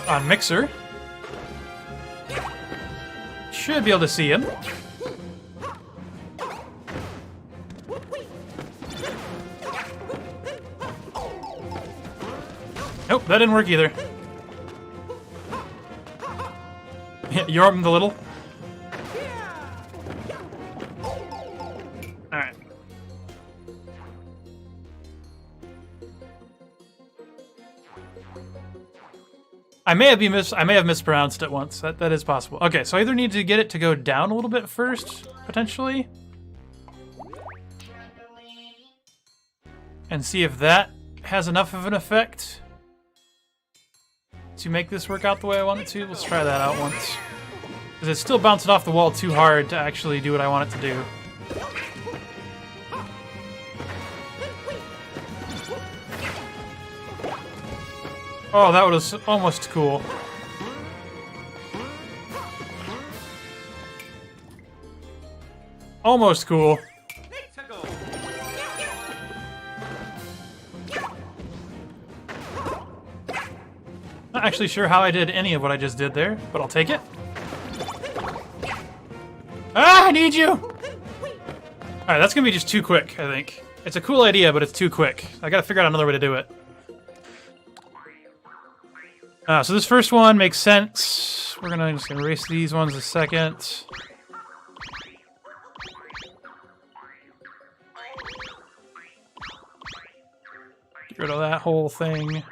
On Mixer. Should be able to see him. Nope, that didn't work either. Yorm the Little. Alright. I may have mispronounced it once. That is possible. Okay, so I either need to get it to go down a little bit first, potentially, and see if that has enough of an effect to make this work out the way I want it to. Let's try that out once. Because it's still bouncing off the wall too hard to actually do what I want it to do. Oh, that was almost cool. Almost cool. Not actually sure how I did any of what I just did there, but I'll take it. Ah, I need you! Alright, that's gonna be just too quick, I think. It's a cool idea, but it's too quick. I gotta figure out another way to do it. So this first one makes sense. We're just gonna erase these ones a second. Get rid of that whole thing.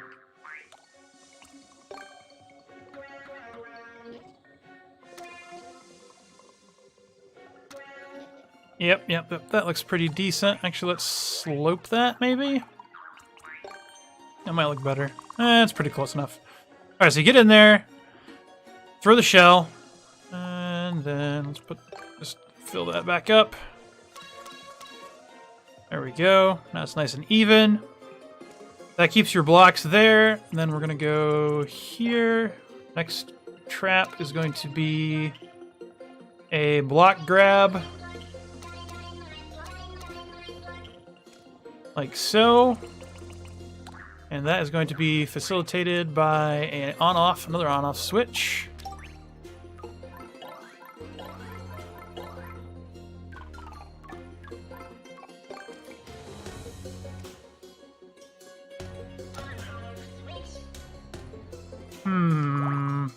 Yep, that looks pretty decent. Actually, let's slope that, maybe? That might look better. It's pretty close enough. Alright, so you get in there, throw the shell, and then let's just fill that back up. There we go. Now it's nice and even. That keeps your blocks there. And then we're going to go here. Next trap is going to be a block grab. Like so. And that is going to be facilitated by an on-off, another on-off switch.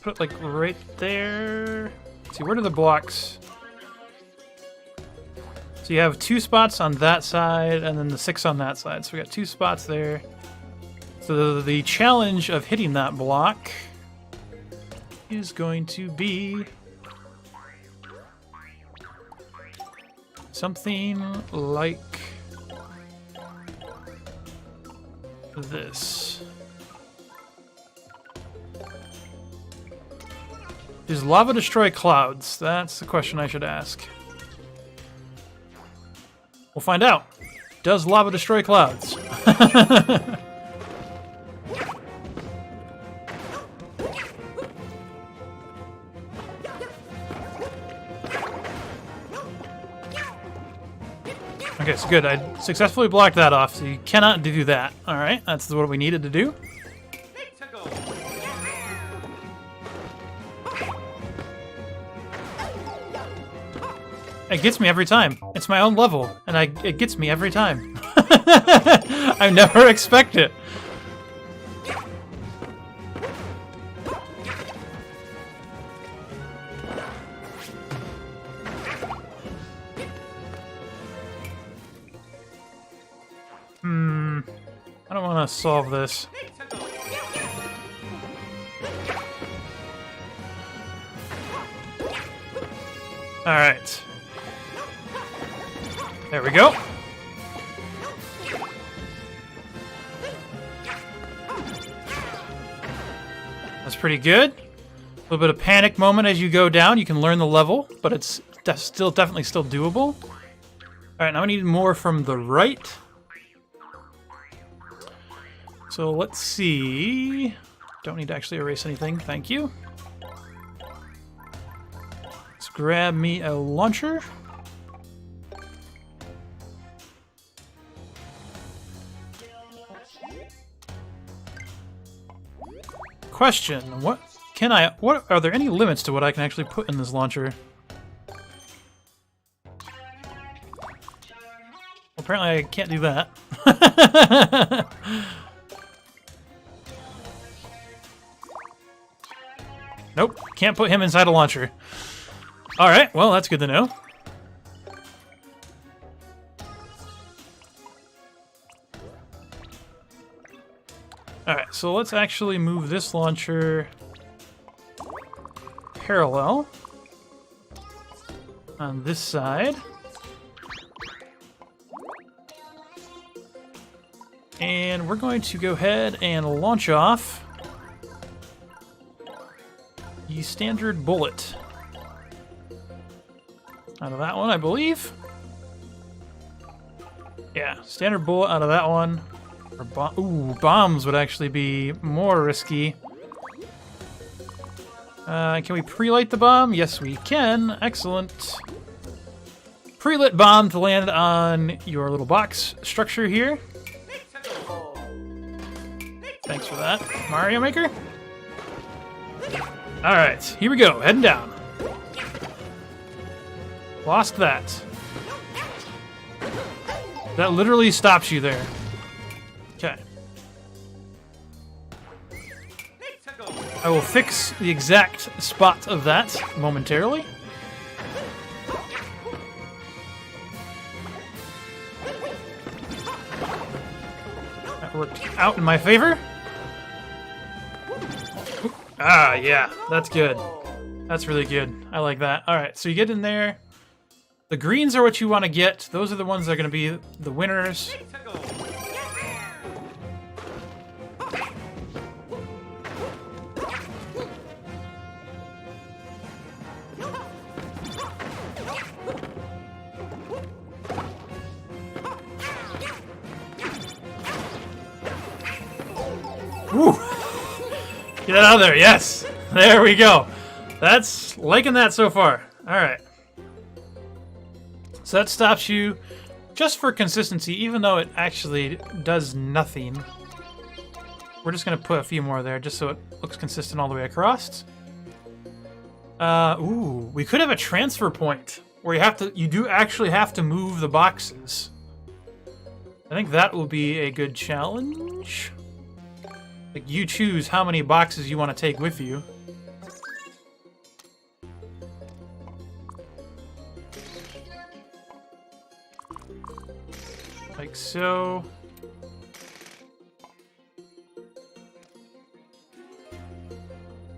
Put it like right there. Let's see, where do the blocks? So you have 2 spots on that side and then the 6 on that side. So we got 2 spots there. So the challenge of hitting that block is going to be something like this. Does lava destroy clouds? That's the question I should ask. We'll find out. Does lava destroy clouds? Okay, so good. I successfully blocked that off, so you cannot do that. Alright, that's what we needed to do. It gets me every time. It's my own level, and it gets me every time. I never expect it. I don't want to solve this. All right. There we go. That's pretty good. A little bit of panic moment as you go down. You can learn the level, but it's definitely still doable. All right, now I need more from the right. So let's see. Don't need to actually erase anything. Thank you. Let's grab me a launcher. Question, what are there any limits to what I can actually put in this launcher? Well, apparently I can't do that. Nope, can't put him inside a launcher. Alright, well, that's good to know. Alright, so let's actually move this launcher parallel on this side. And we're going to go ahead and launch off the standard bullet. Out of that one, I believe. Yeah, standard bullet out of that one. Or ooh, bombs would actually be more risky. Can we pre-light the bomb? Yes, we can. Excellent. Pre-lit bomb to land on your little box structure here. Thanks for that, Mario Maker. Alright, here we go. Heading down. Lost that. That literally stops you there. Okay. I will fix the exact spot of that momentarily. That worked out in my favor. Ah, yeah, that's good. That's really good. I like that. All right, so you get in there. The greens are what you want to get. Those are the ones that are going to be the winners. Woo! Get out of there, yes! There we go. That's liking that so far. Alright. So that stops you just for consistency, even though it actually does nothing. We're just going to put a few more there just so it looks consistent all the way across. Ooh, we could have a transfer point where you do actually have to move the boxes. I think that will be a good challenge. Like, you choose how many boxes you want to take with you. Like so.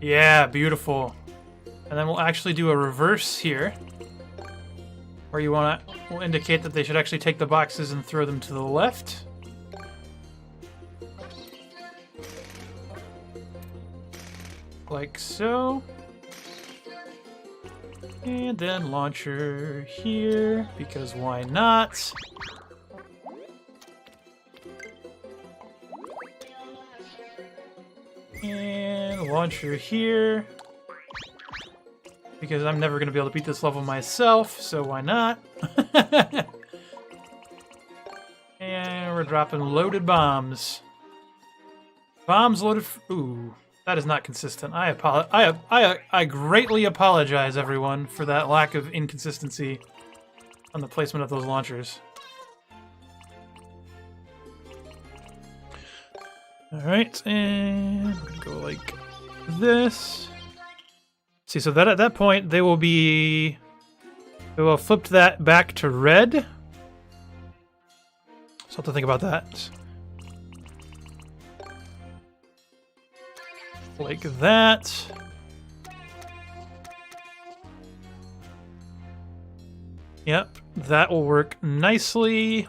Yeah, beautiful. And then we'll actually do a reverse here. Where you want to, we'll indicate that they should actually take the boxes and throw them to the left. Like so. And then launcher here, because why not? And launcher here, because I'm never going to be able to beat this level myself, so why not? And we're dropping loaded bombs. Bombs loaded. Ooh. That is not consistent. I greatly apologize, everyone, for that lack of inconsistency on the placement of those launchers. Alright, and we're gonna go like this. See, so that at that point, they will have flipped that back to red. So I'll have to think about that. Like that. Yep, that will work nicely.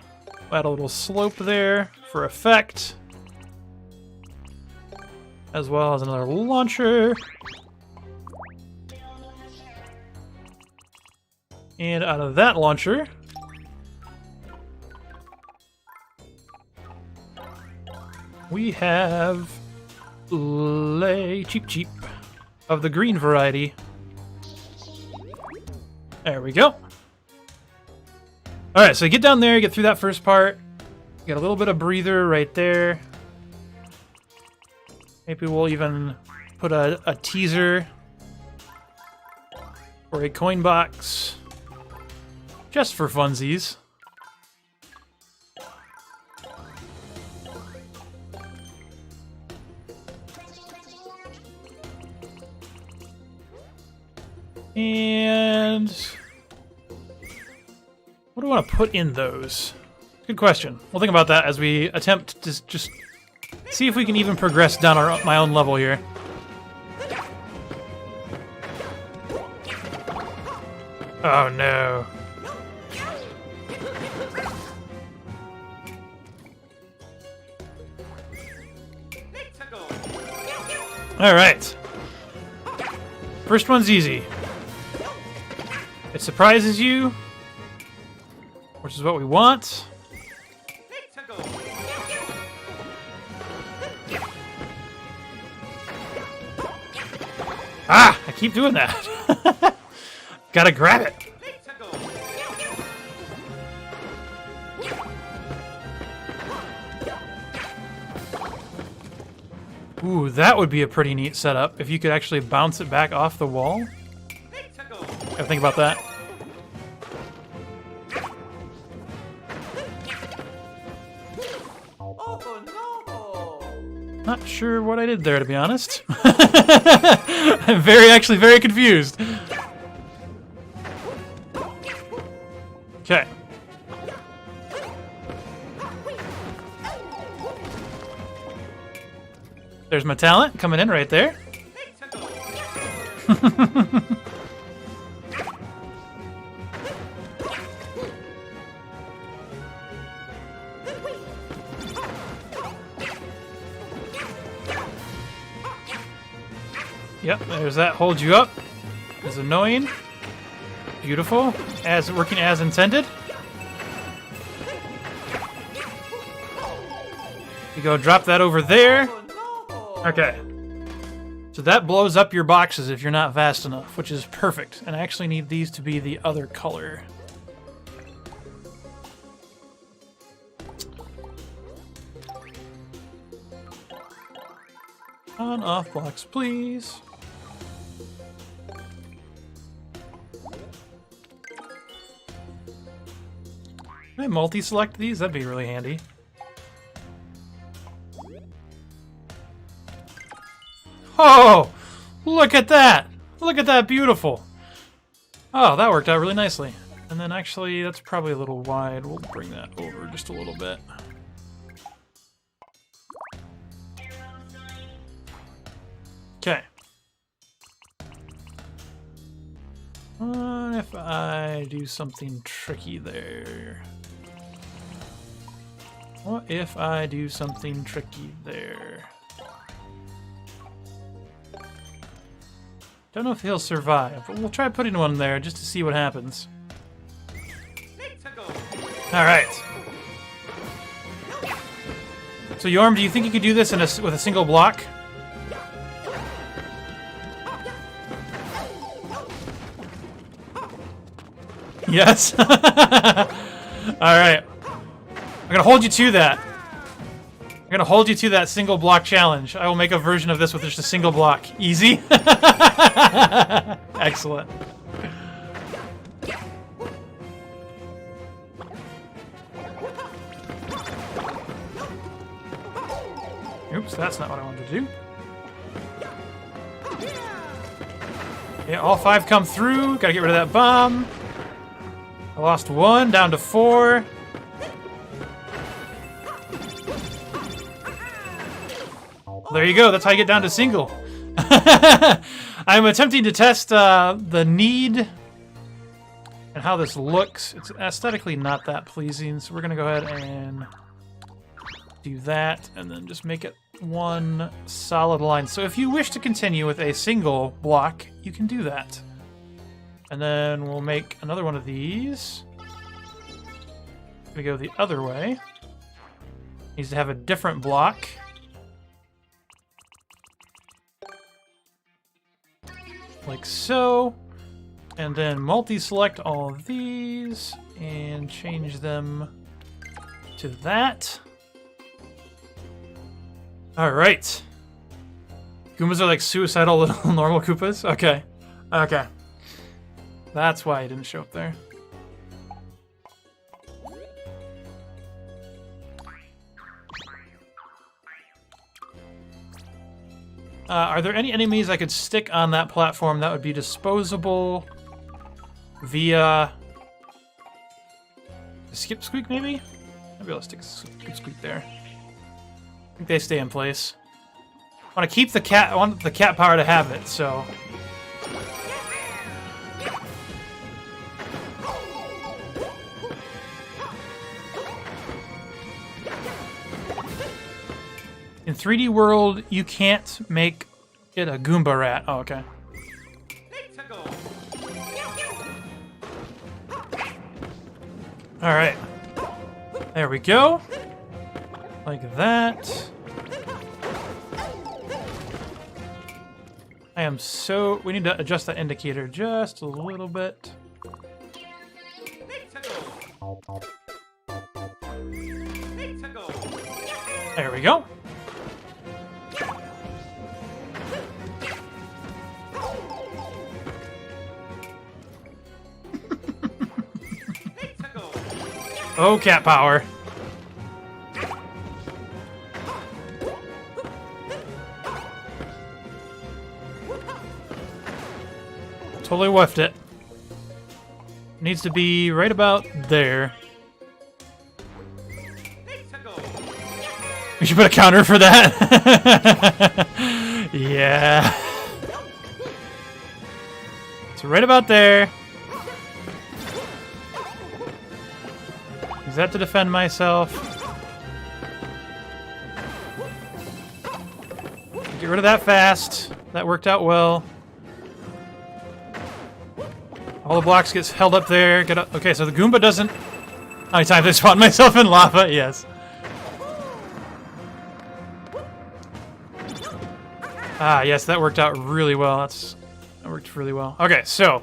Add a little slope there for effect. As well as another launcher. And out of that launcher, we have cheap of the green variety. There we go. Alright, so you get down there, get through that first part. Get a little bit of breather right there. Maybe we'll even put a teaser or a coin box just for funsies. And what do I want to put in those? Good question. We'll think about that as we attempt to just see if we can even progress down my own level here. Oh no. Alright. First one's easy. It surprises you, which is what we want. Ah! I keep doing that. Gotta grab it. Ooh, that would be a pretty neat setup if you could actually bounce it back off the wall. Gotta think about that. Not sure what I did there, to be honest. I'm actually very confused. Okay. There's my talent coming in right there. Yep, there's that. Hold you up. It's annoying. Beautiful. As working as intended. You go drop that over there. Okay. So that blows up your boxes if you're not fast enough, which is perfect. And I actually need these to be the other color. On off blocks, please. Can I multi-select these? That'd be really handy. Oh! Look at that! Look at that, beautiful! Oh, that worked out really nicely. And then actually, that's probably a little wide. We'll bring that over just a little bit. Okay. If I do something tricky there? What if I do something tricky there? Don't know if he'll survive, but we'll try putting one there just to see what happens. Alright. So Yorm, do you think you could do this with a single block? Yes. Alright. I'm gonna hold you to that. I'm gonna hold you to that single block challenge. I will make a version of this with just a single block. Easy? Excellent. Oops, that's not what I wanted to do. Yeah, all 5 come through. Gotta get rid of that bomb. I lost 1, down to 4. There you go, that's how you get down to single. I'm attempting to test the need and how this looks. It's aesthetically not that pleasing, so we're gonna go ahead and do that, and then just make it one solid line. So if you wish to continue with a single block, you can do that. And then we'll make another one of these. Gonna go the other way. Needs to have a different block. Like so. And then multi-select all of these and change them to that. Alright. Goombas are like suicidal little normal Koopas? Okay. Okay. That's why he didn't show up there. Are there any enemies I could stick on that platform that would be disposable via Skip Squeak, maybe? Maybe I'll stick Skip Squeak there. I think they stay in place. I want to keep the cat. I want the cat power to have it, so. In 3D World, you can't make it a Goomba rat. Oh, okay. Alright. There we go. Like that. I am so... We need to adjust that indicator just a little bit. There we go. Oh, cat power. Totally whiffed it. Needs to be right about there. We should put a counter for that. Yeah. It's right about there. Use that to defend myself. Get rid of that fast. That worked out well. All the blocks gets held up there. Get up. Okay, so the Goomba doesn't... How many times I spawned myself in lava? Yes. Ah, yes, that worked out really well. That worked really well. Okay, so...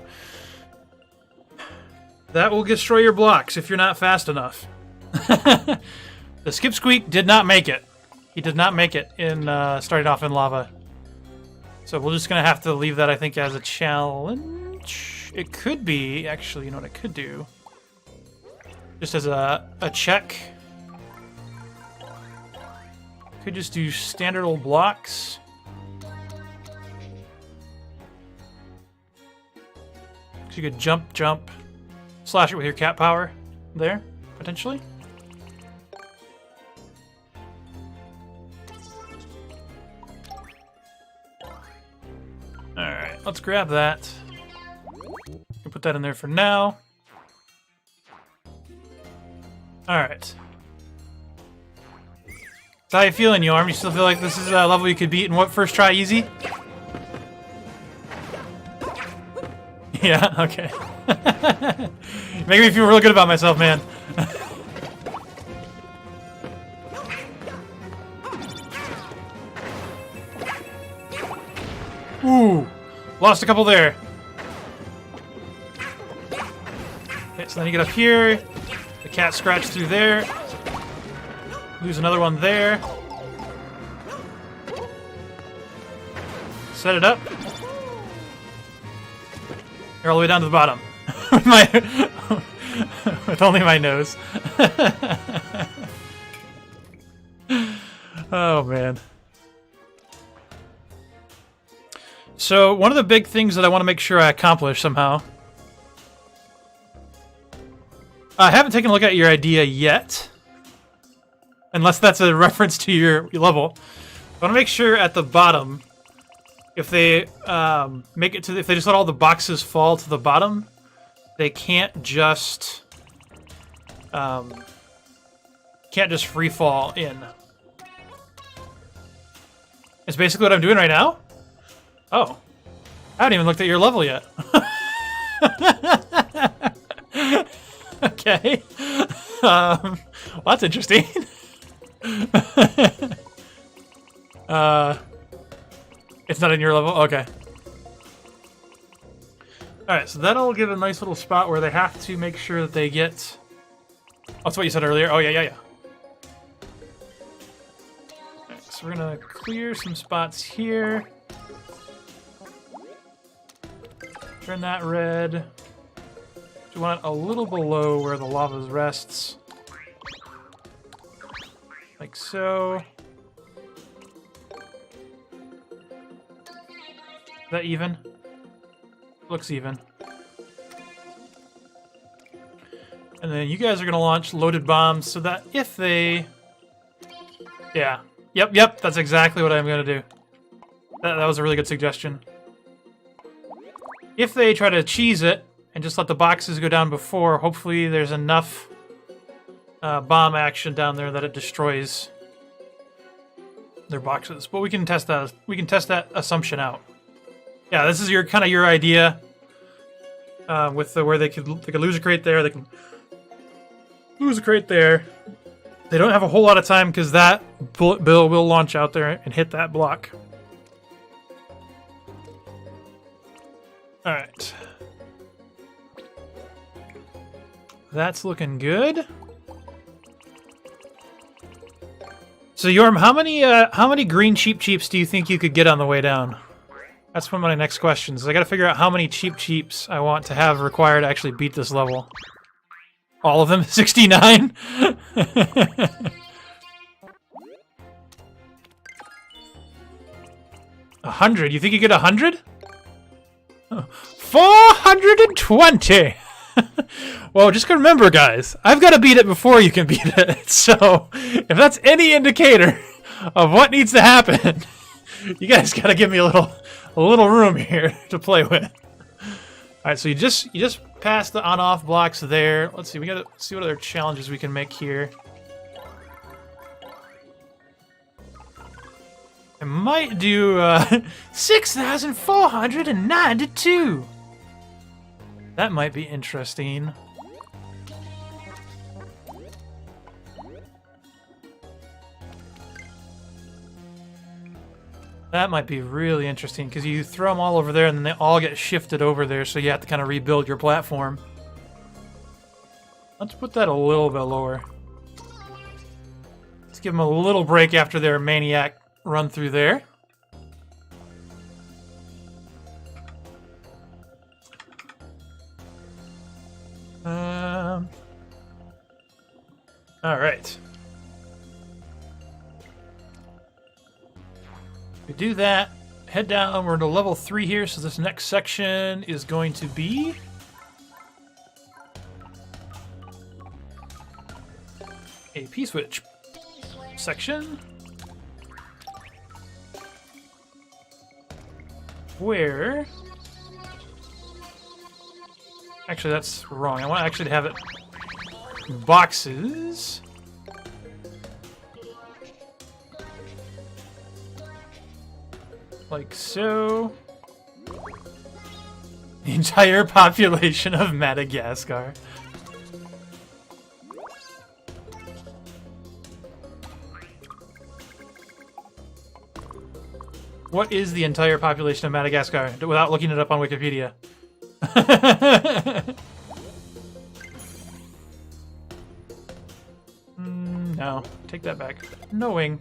That will destroy your blocks if you're not fast enough. The Skip Squeak did not make it. He did not make it in starting off in lava. So we're just going to have to leave that, I think, as a challenge. It could be, actually, you know what I could do? Just as a check. Could just do standard old blocks. So you could jump, slash it with your cat power there, potentially. Alright, let's grab that. We'll put that in there for now. Alright. So how you feeling, Yorm? You still feel like this is a level you could beat in what, first try easy? Yeah, okay. Making me feel real good about myself, man. Ooh, lost a couple there. Okay, so then you get up here. The cat scratched through there. Lose another one there. Set it up. You're all the way down to the bottom. With only my nose. Oh, man. So, one of the big things that I want to make sure I accomplish somehow... I haven't taken a look at your idea yet. Unless that's a reference to your level. I want to make sure at the bottom... If they make it to, if they just let all the boxes fall to the bottom, they can't just free fall in. It's basically what I'm doing right now. Oh, I haven't even looked at your level yet. Okay, well, that's interesting. It's not in your level? Okay. Alright, so that'll give a nice little spot where they have to make sure that they get... Oh, that's what you said earlier. Oh, yeah. Right, so we're going to clear some spots here. Turn that red. We want it a little below where the lava rests. Like so. Is that even? Looks even. And then you guys are going to launch loaded bombs so that if they... Yeah. Yep, that's exactly what I'm going to do. That was a really good suggestion. If they try to cheese it and just let the boxes go down before, hopefully there's enough bomb action down there that it destroys their boxes, but we can test that. We can test that assumption out. Yeah, this is your kind of your idea with where they could lose a crate there. They can lose a crate there. They don't have a whole lot of time because that bullet bill will launch out there and hit that block. All right, that's looking good. So Yorm, how many green cheeps do you think you could get on the way down? That's one of my next questions. I got to figure out how many cheeps I want to have required to actually beat this level. All of them? 69? 100? You think you get 100? 420! Well, just remember, guys, I've got to beat it before you can beat it. So, if that's any indicator of what needs to happen, you guys got to give me a little room here to play with. All right, so you just pass the on-off blocks there. Let's see, we got to see what other challenges we can make here. I might do 6,492. That might be interesting. That might be really interesting, because you throw them all over there and then they all get shifted over there, so you have to kind of rebuild your platform. Let's put that a little bit lower. Let's give them a little break after their maniac run through there. All right. We do that, head down, we're to level 3 here, so this next section is going to be a P-switch section where... Actually, that's wrong. I want to actually have it boxes. Like so. The entire population of Madagascar. What is the entire population of Madagascar? Without looking it up on Wikipedia. No, take that back. Knowing.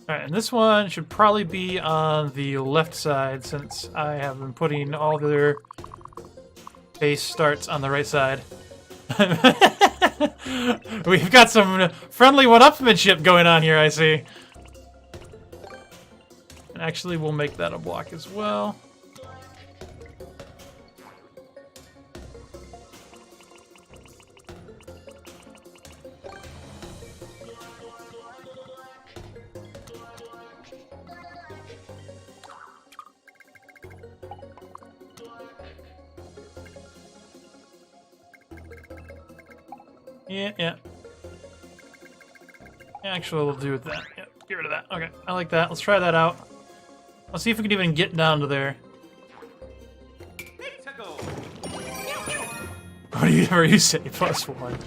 Alright, and this one should probably be on the left side since I have been putting all their base starts on the right side. We've got some friendly one-upsmanship going on here, I see. And actually, we'll make that a block as well. Yeah. Actually, we'll do with that. Yeah, get rid of that. Okay, I like that. Let's try that out. Let's see if we can even get down to there. Whatever you say, +1.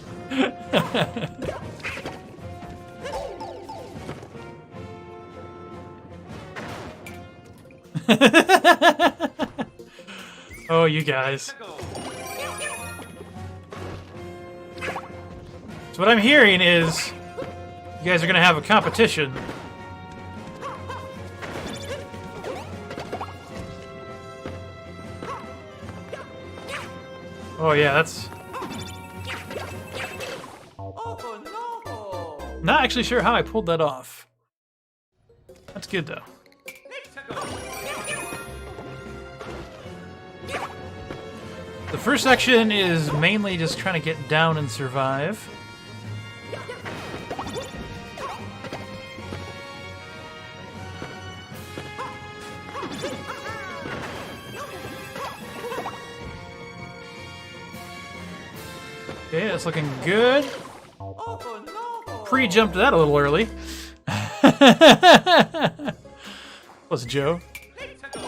Oh, you guys. So what I'm hearing is you guys are going to have a competition. Oh yeah, that's... Not actually sure how I pulled that off. That's good though. The first section is mainly just trying to get down and survive. Okay, that's looking good. pre-jumped that a little early. Plus Joe.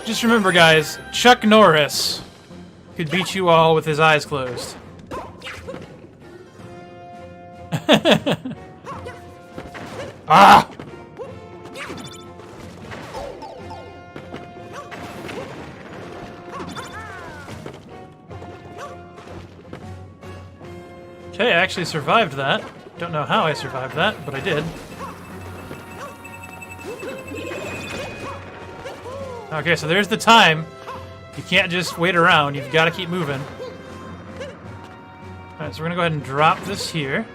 Just remember, guys, Chuck Norris could beat you all with his eyes closed. Ah! Okay, I actually survived that. Don't know how I survived that, but I did. Okay, so there's the time. You can't just wait around. You've got to keep moving. Alright, so we're going to go ahead and drop this here.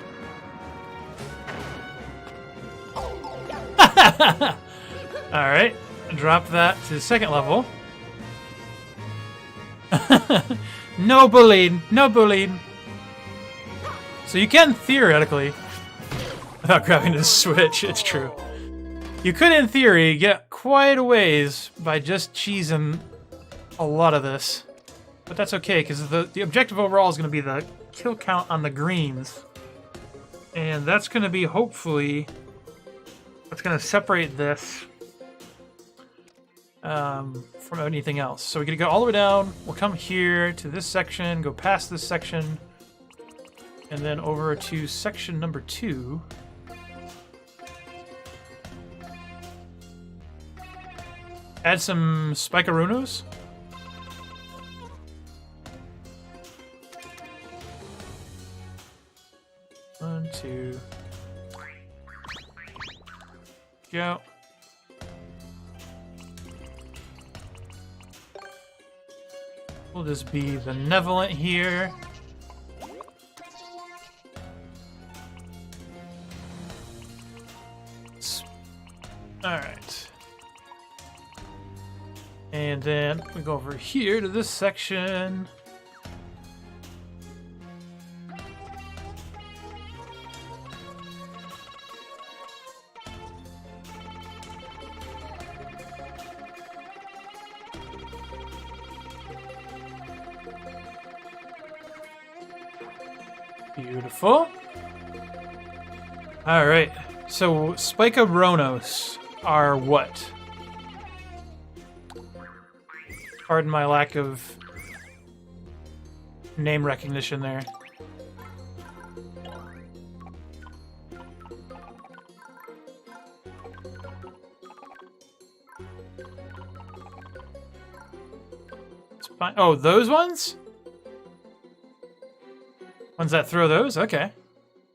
Alright, drop that to the second level. No bullying, no bullying. So you can theoretically, without grabbing the switch, it's true. You could, in theory, get quite a ways by just cheesing a lot of this. But that's okay, because the objective overall is going to be the kill count on the greens. And that's going to be, hopefully, what's going to separate this from anything else. So we're going to go all the way down. We'll come here to this section, go past this section, and then over to section number 2. Add some Spike-a-Runos. One, two. Go. We'll just be benevolent here. Alright. And then we go over here to this section. Beautiful. Alright. So Spike-a-Runos are what? Pardon my lack of name recognition there. Oh, those ones? Ones that throw those? Okay.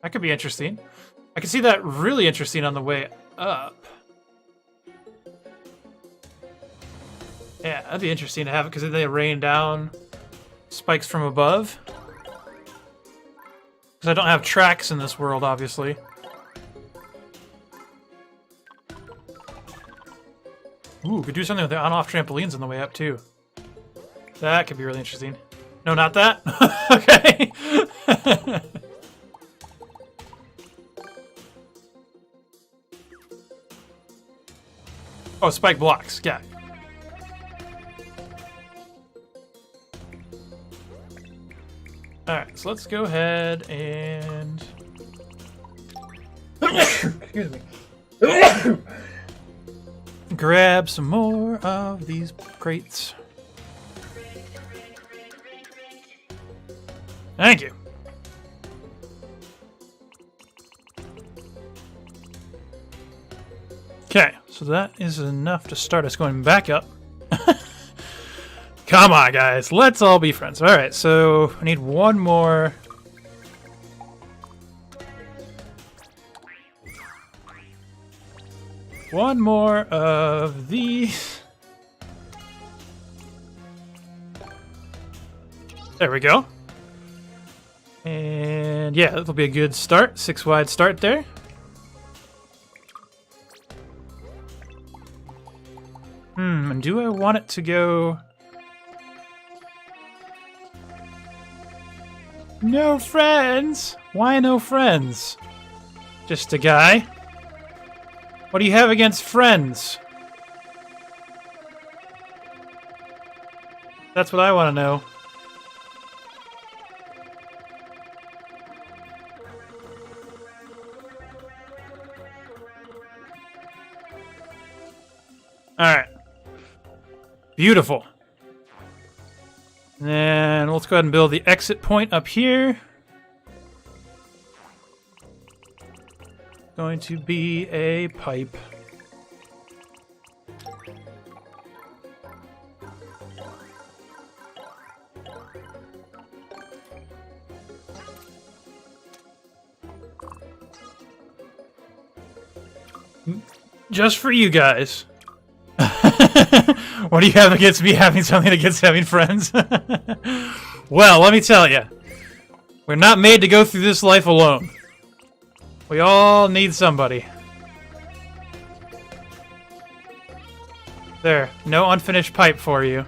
That could be interesting. I can see that really interesting on the way up. Yeah, that'd be interesting to have it because they rain down spikes from above. Because I don't have tracks in this world, obviously. Ooh, could do something with the on-off trampolines on the way up, too. That could be really interesting. No, not that? Okay. Oh, spike blocks. Yeah. Alright, so let's go ahead and... Excuse me. Grab some more of these crates. Thank you. Okay, so that is enough to start us going back up. Come on, guys. Let's all be friends. All right, so I need one more. One more of these. There we go. And yeah, that'll be a good start. 6 wide start there. And do I want it to go... No friends? Why no friends? Just a guy? What do you have against friends? That's what I want to know. Alright. Beautiful. And let's go ahead and build the exit point up here. Going to be a pipe. Just for you guys. What do you have against me having something against having friends? Well, let me tell you. We're not made to go through this life alone. We all need somebody. There. No unfinished pipe for you.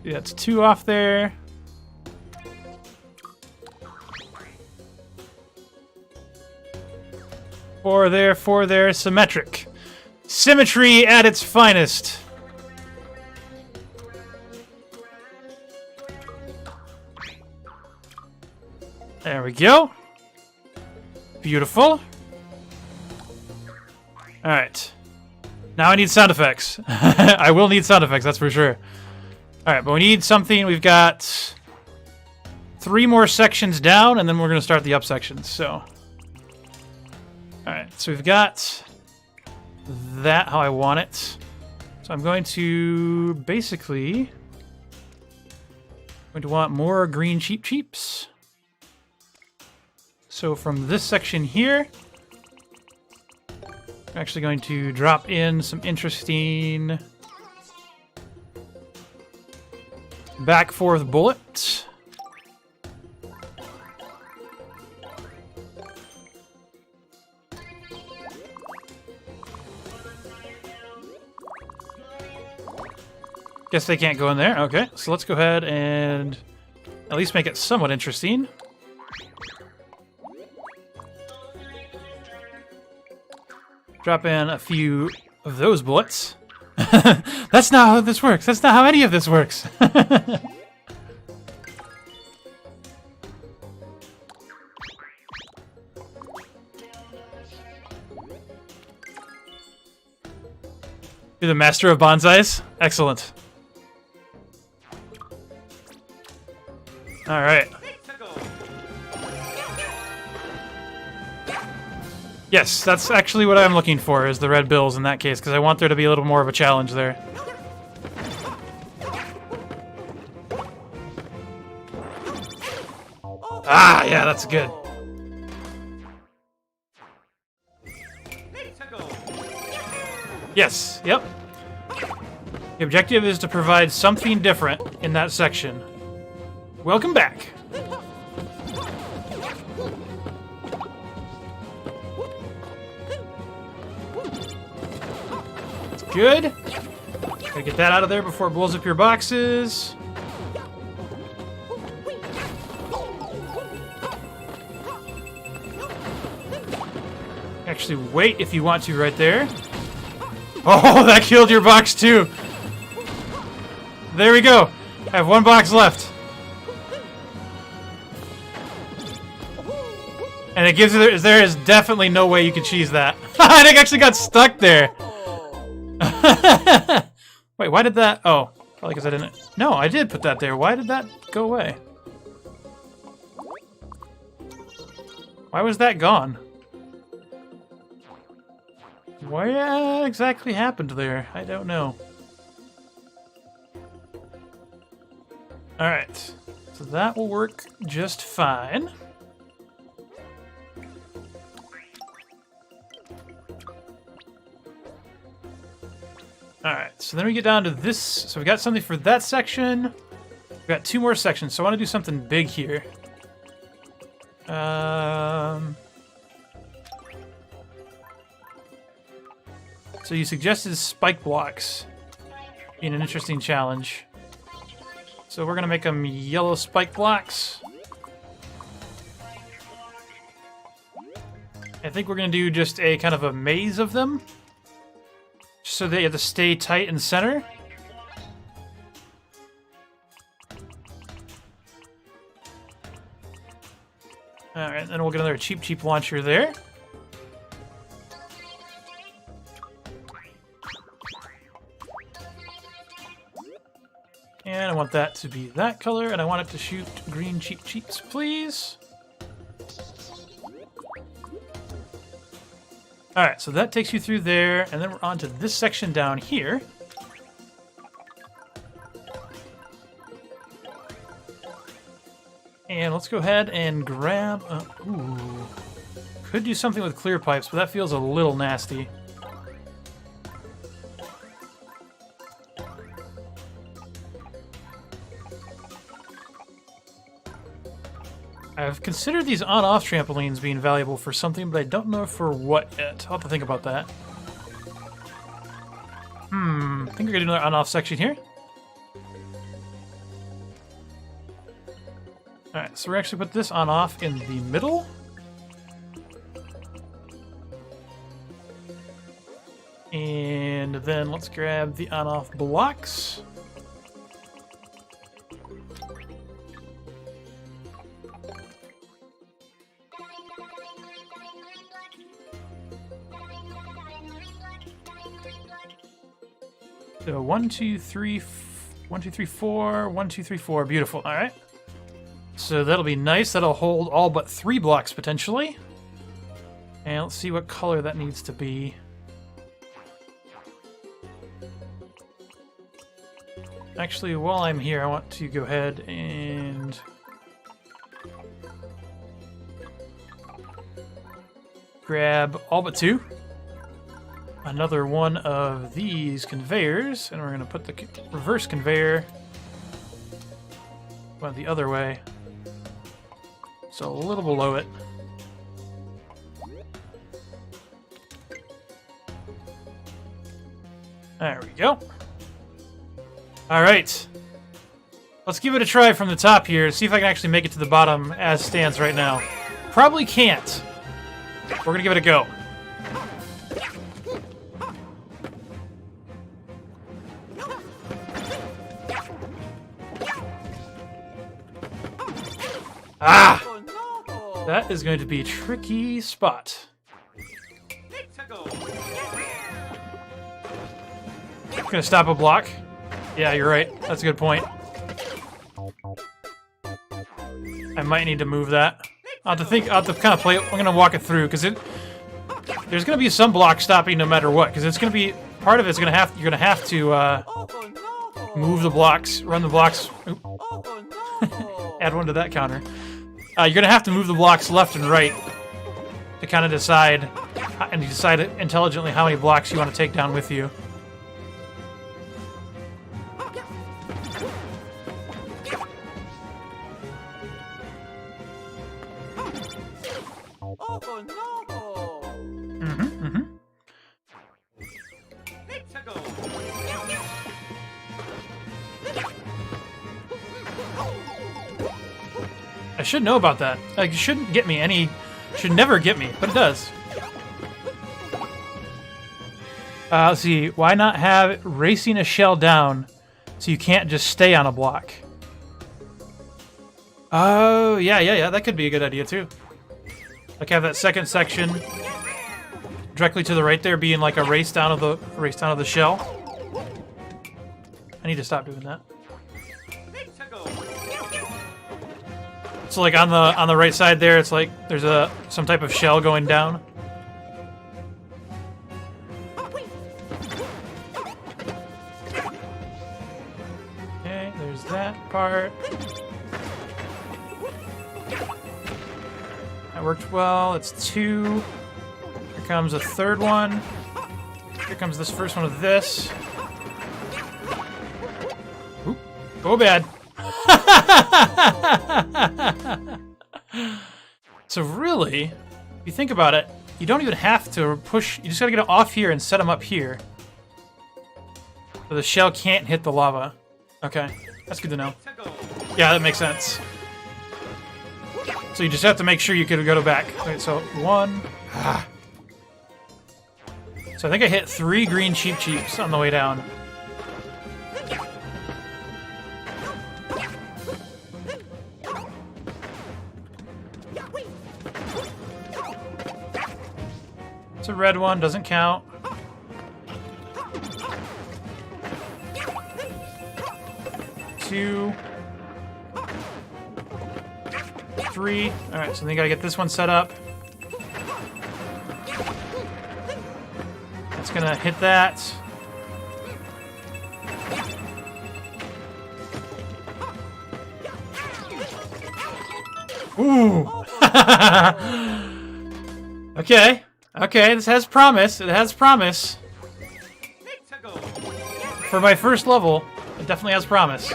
Yeah, that's 2 off there. Four there, symmetric. Symmetry at its finest. There we go. Beautiful. Alright. Now I need sound effects. I will need sound effects, that's for sure. Alright, but we need something. We've got 3 more sections down, and then we're going to start the up sections, so... Alright, so we've got that how I want it. So I'm going to basically want more green cheeps. So from this section here, I'm actually going to drop in some interesting back-forth bullets. Guess they can't go in there. Okay, so let's go ahead and at least make it somewhat interesting. Drop in a few of those bullets. That's not how this works. That's not how any of this works. You're the master of bonsais? Excellent. All right. Yes, that's actually what I'm looking for, is the red bills in that case, because I want there to be a little more of a challenge there. Ah, yeah, that's good. Yes, yep. The objective is to provide something different in that section. Welcome back. That's good. Gotta get that out of there before it blows up your boxes. Actually, wait if you want to right there. Oh, that killed your box too. There we go. I have 1 box left. And it gives you, there is definitely no way you can cheese that. I actually got stuck there. Wait, why did that? Oh, probably because I didn't. No, I did put that there. Why did that go away? Why was that gone? What exactly happened there? I don't know. Alright, so that will work just fine. Alright, so then we get down to this. So we got something for that section. We've got 2 more sections, so I want to do something big here. So you suggested spike blocks being an interesting challenge. So we're going to make them yellow spike blocks. I think we're going to do just a kind of a maze of them, so that you have to stay tight in center. Alright, then we'll get another cheap launcher there. And I want that to be that color, and I want it to shoot green cheeps, please. Alright, so that takes you through there, and then we're on to this section down here. And let's go ahead and grab... ooh. Could do something with clear pipes, but that feels a little nasty. I've considered these on-off trampolines being valuable for something, but I don't know for what yet. I'll have to think about that. I think we're gonna do another on-off section here. Alright, so we're actually put this on-off in the middle. And then let's grab the on-off blocks. So 1, 2, 3, 1, 2, 3, 4, 1, 2, 3, 4. Beautiful. All right. So that'll be nice. That'll hold all but 3 blocks potentially. And let's see what color that needs to be. Actually, while I'm here, I want to go ahead and grab all but 2. Another one of these conveyors, and we're going to put the reverse conveyor the other way, so a little below it. There we go. All right, let's give it a try from the top here, see if I can actually make it to the bottom as stands right now. Probably can't. We're going to give it a go. Ah! That is going to be a tricky spot. Gonna stop a block. Yeah, you're right. That's a good point. I might need to move that. I'll have to kind of play it. I'm gonna walk it through because there's gonna be some block stopping no matter what. Because it's gonna be part of it's gonna have you're gonna have to move the blocks, run the blocks. Add one to that counter. You're gonna have to move the blocks left and right to kind of decide, and you decide intelligently how many blocks you want to take down with you. I should know about that. Like, it shouldn't get me any... Should never get me, but it does. Let's see. Why not have racing a shell down so you can't just stay on a block? Oh, yeah. That could be a good idea, too. Like, have that second section directly to the right there being like a race down of the shell. I need to stop doing that. So like on the right side there, it's like there's some type of shell going down. Okay, there's that part. That worked well. It's 2. Here comes a third one. Here comes this first one of this. Oop. Oh, bad. So really, if you think about it, you don't even have to push. You just gotta get it off here and set them up here, so the shell can't hit the lava. Okay, that's good to know. Yeah, that makes sense. So you just have to make sure you can go back. Okay, so 1. So I think I hit 3 green cheeps on the way down. It's a red one, doesn't count. Two. 3. Alright, so then you gotta get this one set up. It's gonna hit that. Ooh! Okay. Okay, this has promise. It has promise. For my first level, it definitely has promise.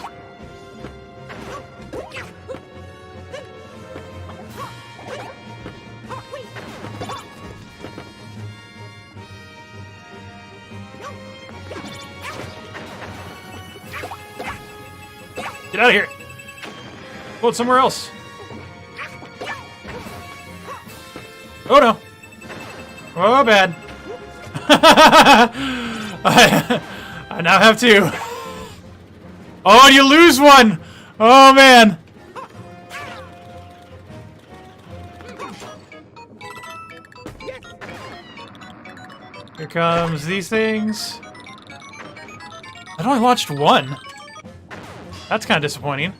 Get out of here! Go it somewhere else. Oh no! Oh, bad. I now have 2. Oh, and you lose one! Oh, man! Here comes these things. I only launched 1. That's kind of disappointing.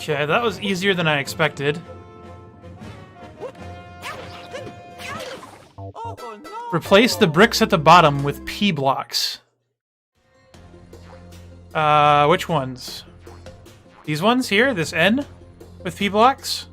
Okay, that was easier than I expected. Replace the bricks at the bottom with P blocks. Which ones? These ones here? This N? With P blocks?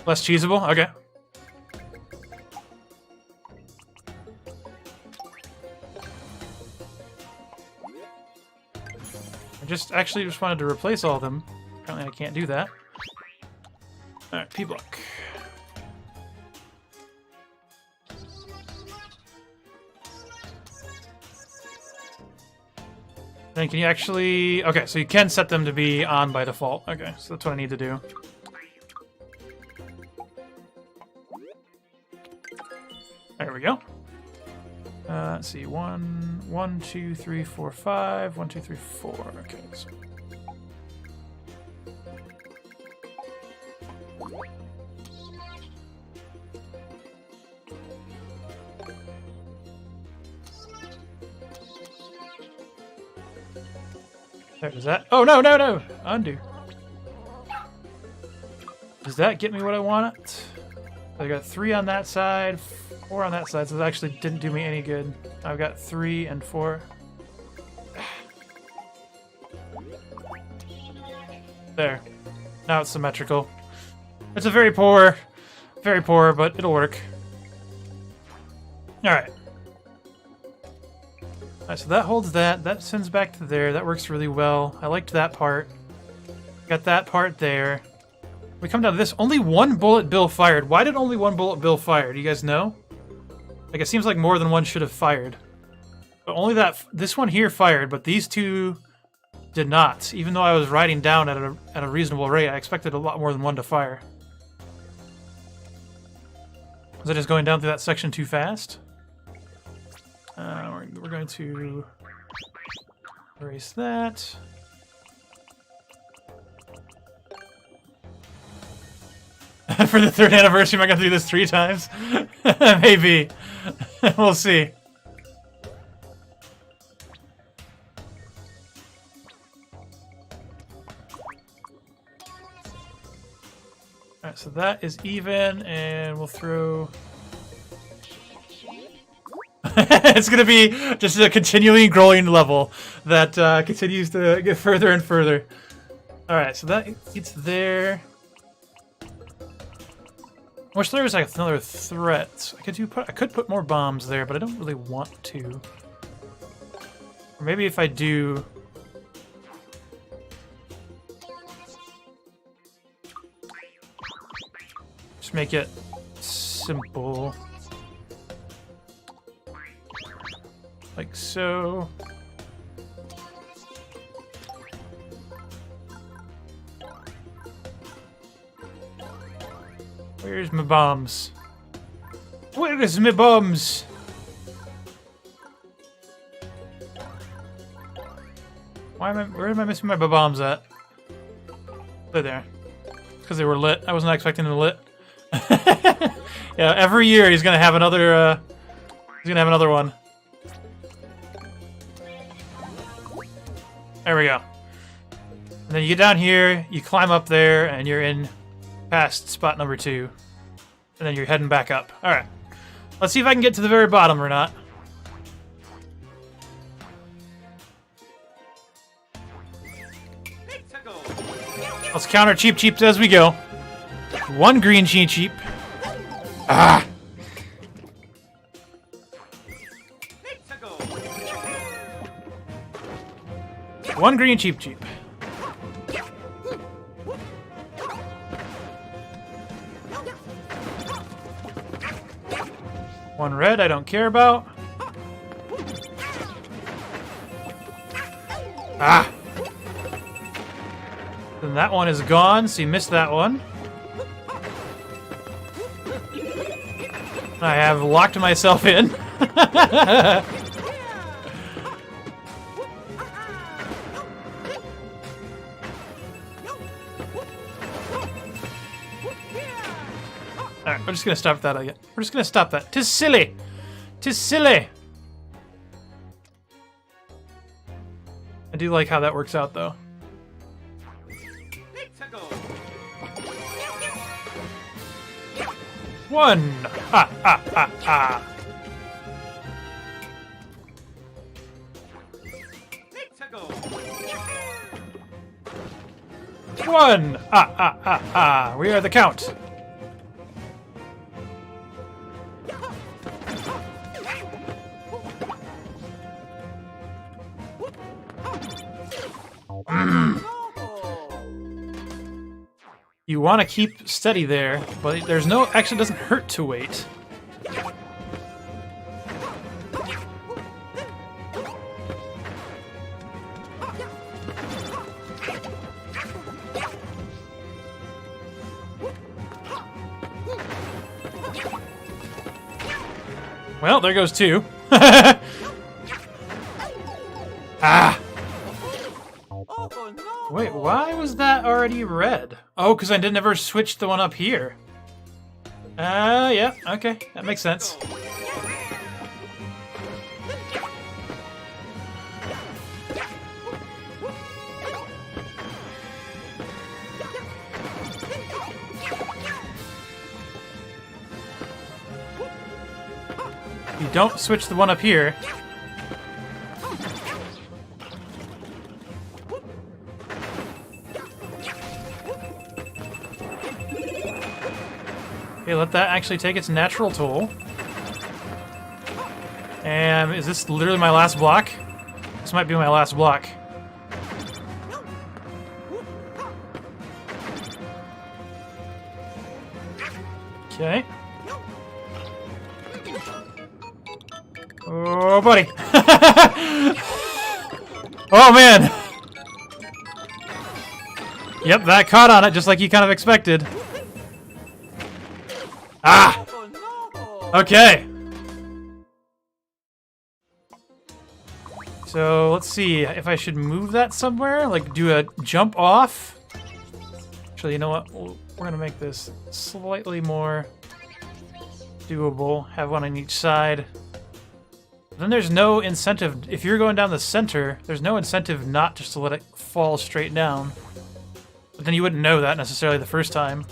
Less cheesable? Okay. I actually just wanted to replace all of them. Apparently I can't do that. Alright, P-block. Then can you actually... Okay, so you can set them to be on by default. Okay, so that's what I need to do. There we go. Let's see. 1, 2, 3, 4, 5. 1, 2, 3, 4. Okay. So. There, does that? Oh no, no, no! Undo. Does that get me what I want? I got 3 on that side. 4 on that side, so that actually didn't do me any good. I've got 3 and 4. There. Now it's symmetrical. It's a very poor, but it'll work. Alright. Alright, so that holds that. That sends back to there. That works really well. I liked that part. Got that part there. We come down to this. Only 1 bullet bill fired. Why did only 1 bullet bill fire? Do you guys know? Like, it seems like more than 1 should have fired. But only that... This one here fired, but these 2 did not. Even though I was riding down at a reasonable rate, I expected a lot more than 1 to fire. Was I just going down through that section too fast? We're going to erase that. For the 3rd anniversary, am I going to do this 3 times? Maybe. We'll see. Alright, so that is even, and we'll throw... It's going to be just a continually growing level that continues to get further and further. Alright, so that it's there. I wish there was like another threat. I could put more bombs there, but I don't really want to. Or maybe if I do... Just make it simple. Like so. Where's my bombs? Where is my bombs? Where am I missing my bombs at? They're there. Because they were lit. I was not expecting them lit. Yeah, every year he's gonna have another. He's gonna have another one. There we go. And then you get down here, you climb up there, and you're in past spot number 2. And then you're heading back up. All right. Let's see if I can get to the very bottom or not. Let's counter Cheep Cheeps as we go. 1 green Cheep Cheep. Ah! One green Cheep Cheep. 1 red I don't care about. Ah! Then that one is gone, so you missed that one. I have locked myself in. Alright, we're just gonna stop that again. We're just gonna stop that. 'Tis silly! 'Tis silly! I do like how that works out, though. One! Ha ha ha ha! One! Ha ha ha ha! We are the count! You want to keep steady there, but there's no... Actually, it doesn't hurt to wait. Well, there goes 2. Ah! Wait, why was that already red? Oh, because I never switched the one up here. Yeah, okay, that makes sense. You don't switch the one up here. Okay, let that actually take its natural toll. And is this literally my last block? This might be my last block. Okay. Oh, buddy. Oh, man. Yep, that caught on it just like you kind of expected. Ah! Okay. So, let's see if I should move that somewhere, like do a jump off. Actually, you know what? We're going to make this slightly more doable. Have one on each side. Then there's no incentive. If you're going down the center, there's no incentive not just to let it fall straight down. But then you wouldn't know that necessarily the first time.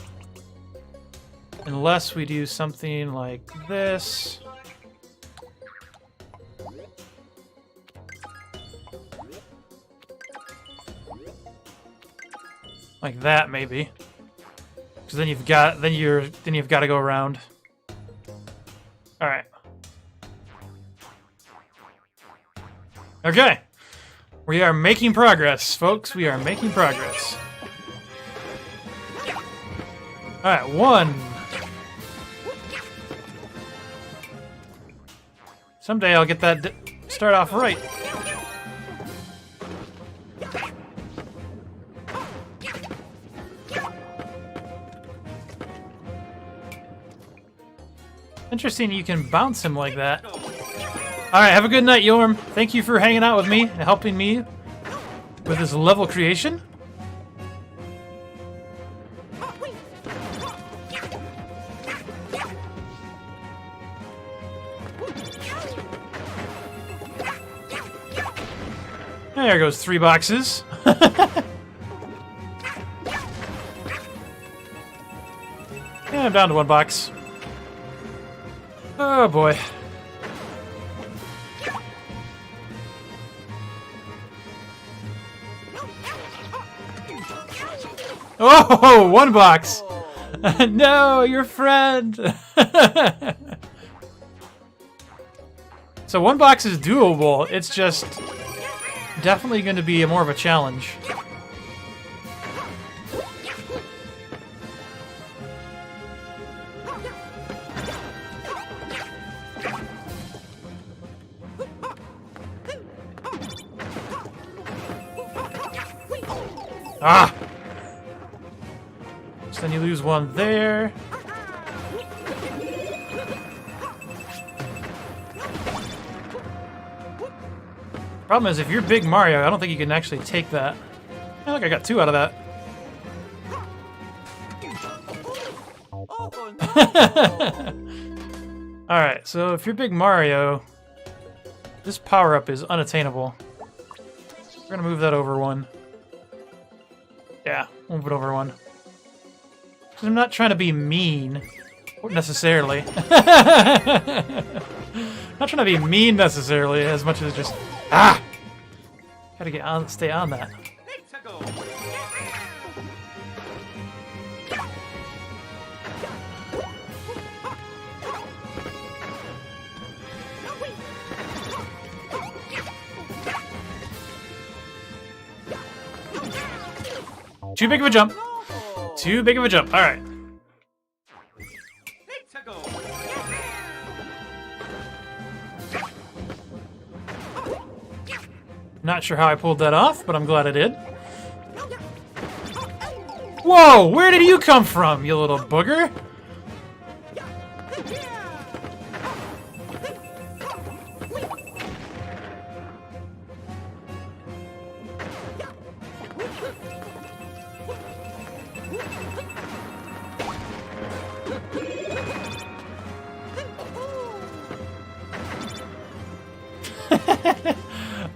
Unless we do something like this. Like that, maybe. Because then you've got to go around. All right. Okay. We are making progress, folks. We are making progress. All right, 1. Someday I'll get that start off right. Interesting you can bounce him like that. Alright, have a good night, Yorm. Thank you for hanging out with me and helping me with this level creation. There goes 3 boxes. Yeah, I'm down to 1 box. Oh boy. Oh, 1 box. No, your friend. So 1 box is doable. It's just definitely going to be more of a challenge. Ah! So then you lose 1 there. Problem is, if you're Big Mario, I don't think you can actually take that. Oh, look, I got 2 out of that. Alright, so if you're Big Mario, this power-up is unattainable. We're gonna move that over 1. Yeah, move it over 1. I'm not trying to be mean, necessarily. Not trying to be mean, necessarily, as much as just... Ah! Gotta get on, stay on that. Too big of a jump. Too big of a jump. All right. Not sure how I pulled that off, but I'm glad I did. Whoa! Where did you come from, you little booger?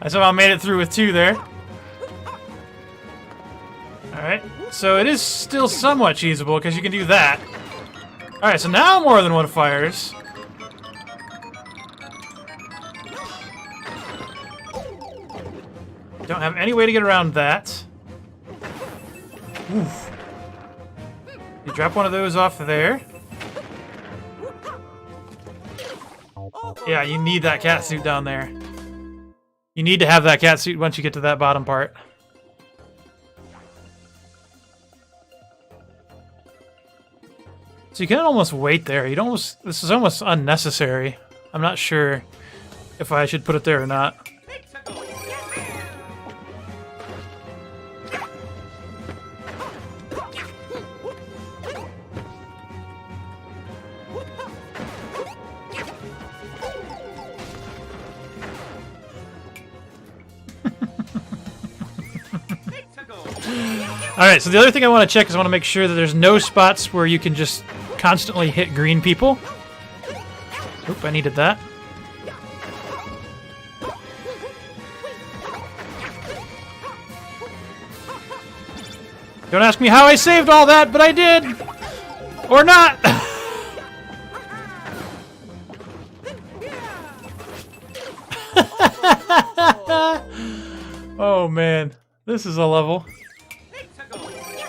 I somehow made it through with 2 there. Alright, so it is still somewhat cheesable because you can do that. Alright, so now more than 1 fires. Don't have any way to get around that. Oof. You drop 1 of those off there. Yeah, you need that cat suit down there. You need to have that cat suit once you get to that bottom part. So you can almost wait there. You'd almost... This is almost unnecessary. I'm not sure if I should put it there or not. Alright, so the other thing I want to check is I want to make sure that there's no spots where you can just constantly hit green people. Oop, I needed that. Don't ask me how I saved all that, but I did! Or not! Oh man, this is a level.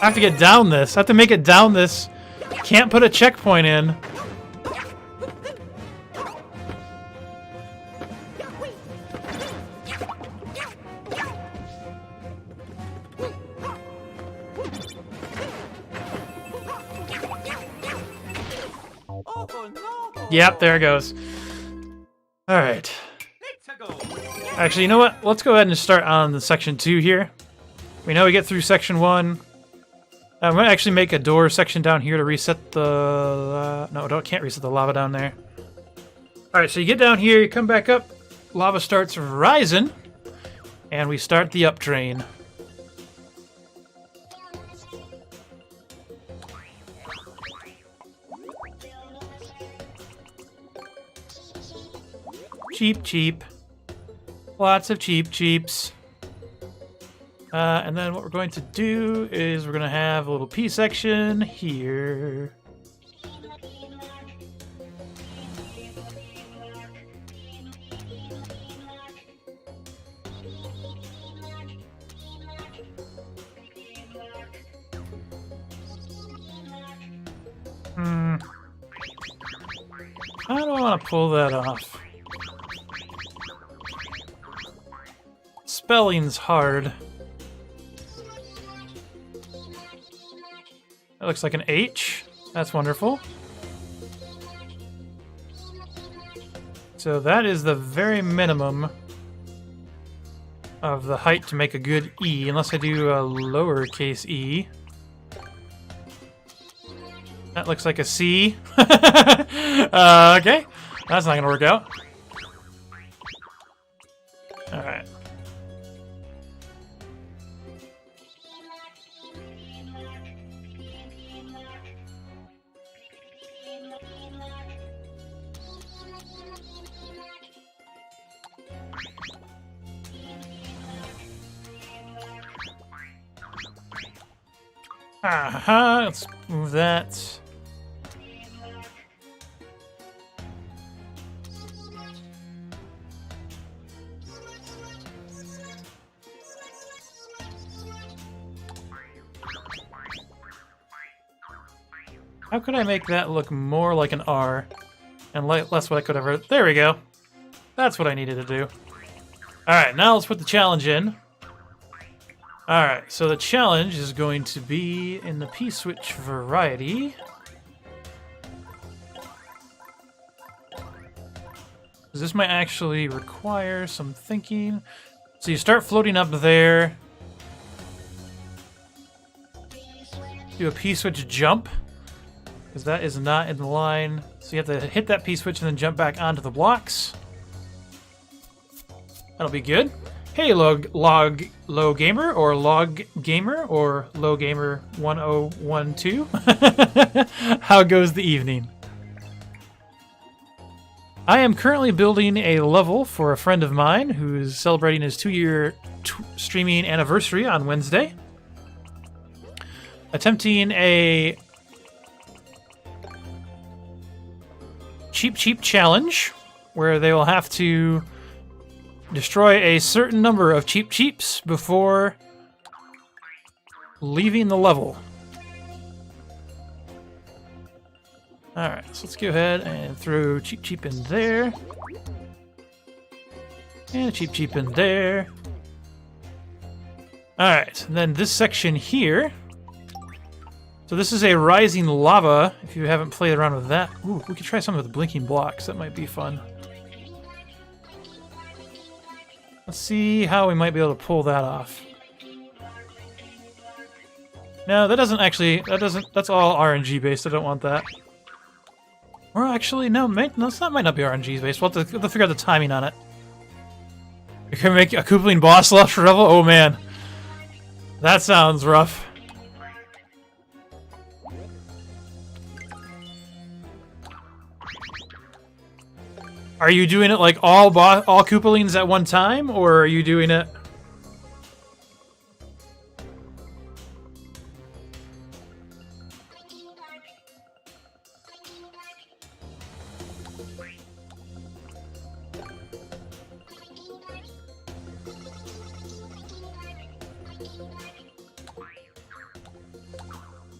I have to get down this. I have to make it down this. Can't put a checkpoint in. Yep, there it goes. Alright. Actually, you know what? Let's go ahead and start on the section 2 here. We know we get through section 1. I'm going to actually make a door section down here to reset the... no, can't reset the lava down there. Alright, so you get down here, you come back up, lava starts rising, and we start the up train. Cheap, cheap. Lots of cheap cheeps. And then what we're going to do is we're going to have a little P section here. I don't want to pull that off. Spelling's hard. That looks like an H. That's wonderful. So that is the very minimum of the height to make a good E, unless I do a lowercase e. That looks like a C. Okay. That's not going to work out. Alright. Aha, let's move that. How could I make that look more like an R and less what I could ever... There we go. That's what I needed to do. Alright, now let's put the challenge in. Alright, so the challenge is going to be in the P-switch variety. This might actually require some thinking. So you start floating up there. Do a P-switch jump, because that is not in the line. So you have to hit that P-switch and then jump back onto the blocks. That'll be good. Hey, low gamer, or log gamer, or low gamer 1012. How goes the evening? I am currently building a level for a friend of mine who's celebrating his 2-year streaming anniversary on Wednesday. Attempting a cheap challenge where they will have to destroy a certain number of cheeps before leaving the level. Alright, so let's go ahead and throw cheap in there. And a cheap in there. Alright, and then this section here. So this is a rising lava, if you haven't played around with that. Ooh, we could try some of the blinking blocks. That might be fun. Let's see how we might be able to pull that off. No, that doesn't actually... That's all RNG based. I don't want that. Or actually, no, that might not be RNG based. We'll have to figure out the timing on it. You're gonna make a Koopaling boss level? Oh man. That sounds rough. Are you doing it like all Koopalings at one time, or are you doing it...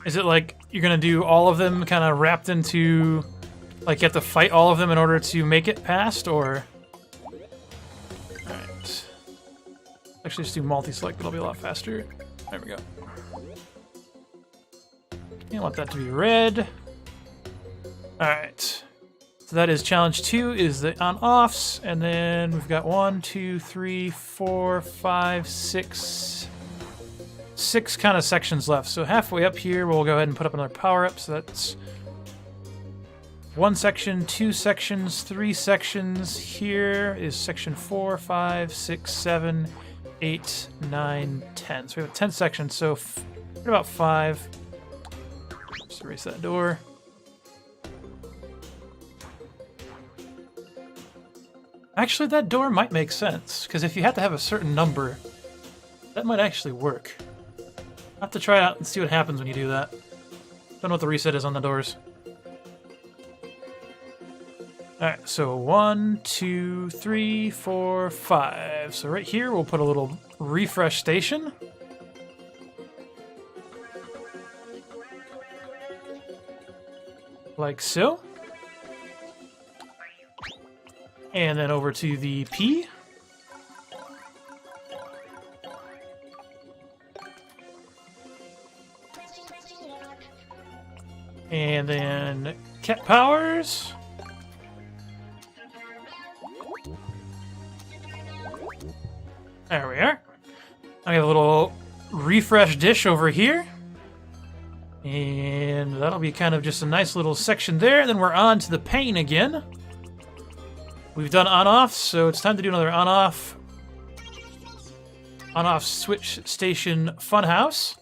Is it like you're gonna do all of them kind of wrapped into... Like, you have to fight all of them in order to make it past, or... Alright. Actually, just do multi-select, it'll be a lot faster. There we go. I want that to be red. Alright. So that is challenge 2, is the on-offs, and then we've got 1, 2, 3, 4, 5, 6... 6 kind of sections left. So halfway up here, we'll go ahead and put up another power-up. So that's 1 section, 2 sections, 3 sections. Here is section 4, 5, 6, 7, 8, 9, 10. So we have 10 sections. So about 5. Just erase that door. Actually, that door might make sense, because if you have to have a certain number, that might actually work. I'll have to try it out and see what happens when you do that. Don't know what the reset is on the doors. Alright, so 1, 2, 3, 4, 5. So right here, we'll put a little refresh station. Like so. And then over to the P. And then cat powers. There we are. I have a little refresh dish over here. And that'll be kind of just a nice little section there. And then we're on to the pane again. We've done on-off, so it's time to do another on-off. On-off switch station funhouse.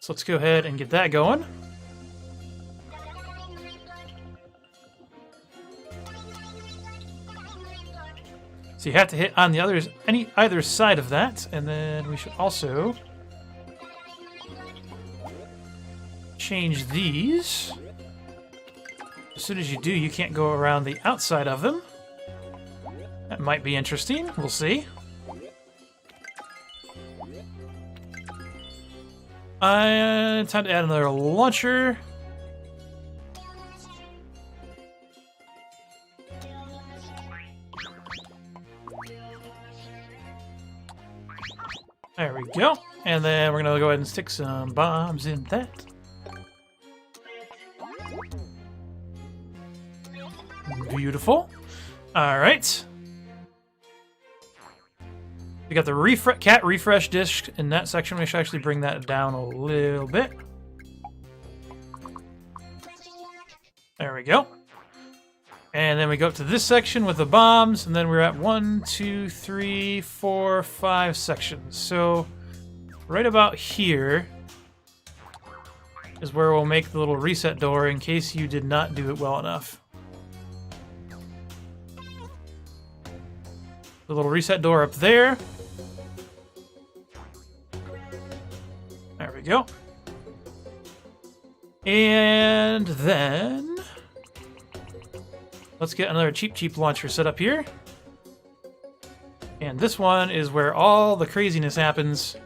So let's go ahead and get that going. So you have to hit on the either side of that, and then we should also change these. As soon as you do, you can't go around the outside of them. That might be interesting. We'll see. Time to add another launcher. There we go. And then we're going to go ahead and stick some bombs in that. Beautiful. All right. We got the cat refresh disk in that section. We should actually bring that down a little bit. There we go. And then we go up to this section with the bombs, and then we're at 1, 2, 3, 4, 5 sections. So right about here is where we'll make the little reset door in case you did not do it well enough. The little reset door up there. There we go. And then let's get another cheap launcher set up here. And this one is where all the craziness happens.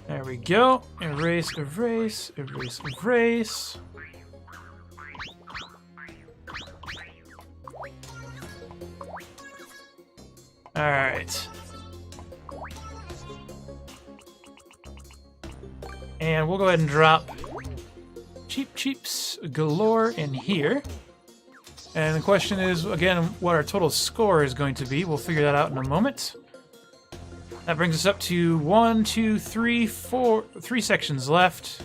There we go. Erase, erase, erase, erase. Alright. And we'll go ahead and drop cheaps galore in here. And the question is, again, what our total score is going to be. We'll figure that out in a moment. That brings us up to 1, 2, 3, 4, 3 sections left.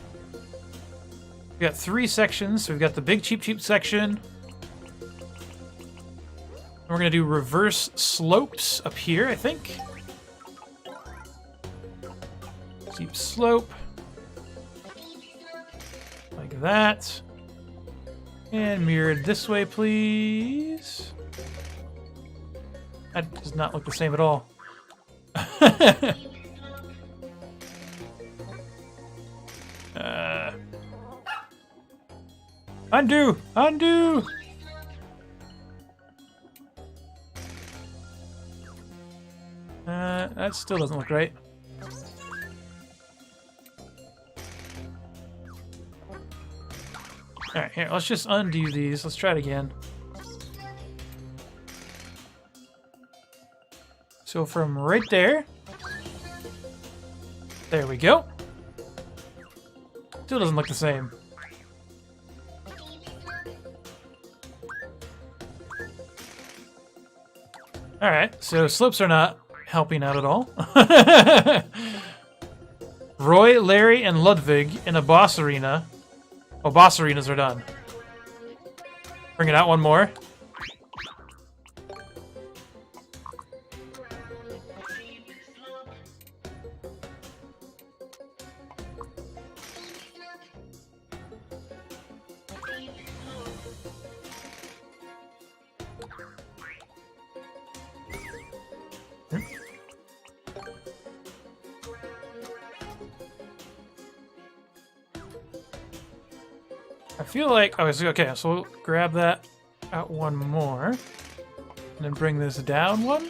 We've got 3 sections. So we've got the big cheap section. And we're going to do reverse slopes up here, I think. Steep slope. Like that. And mirrored this way, please. That does not look the same at all. Undo! Undo! That still doesn't look right. Alright, here, let's just undo these. Let's try it again. So from right there. There we go. Still doesn't look the same. Alright, so slopes are not helping out at all. Roy, Larry, and Ludwig in a boss arena. Oh, boss arenas are done. Bring it out one more. I feel like... Oh, okay, so we'll grab that out one more. And then bring this down one.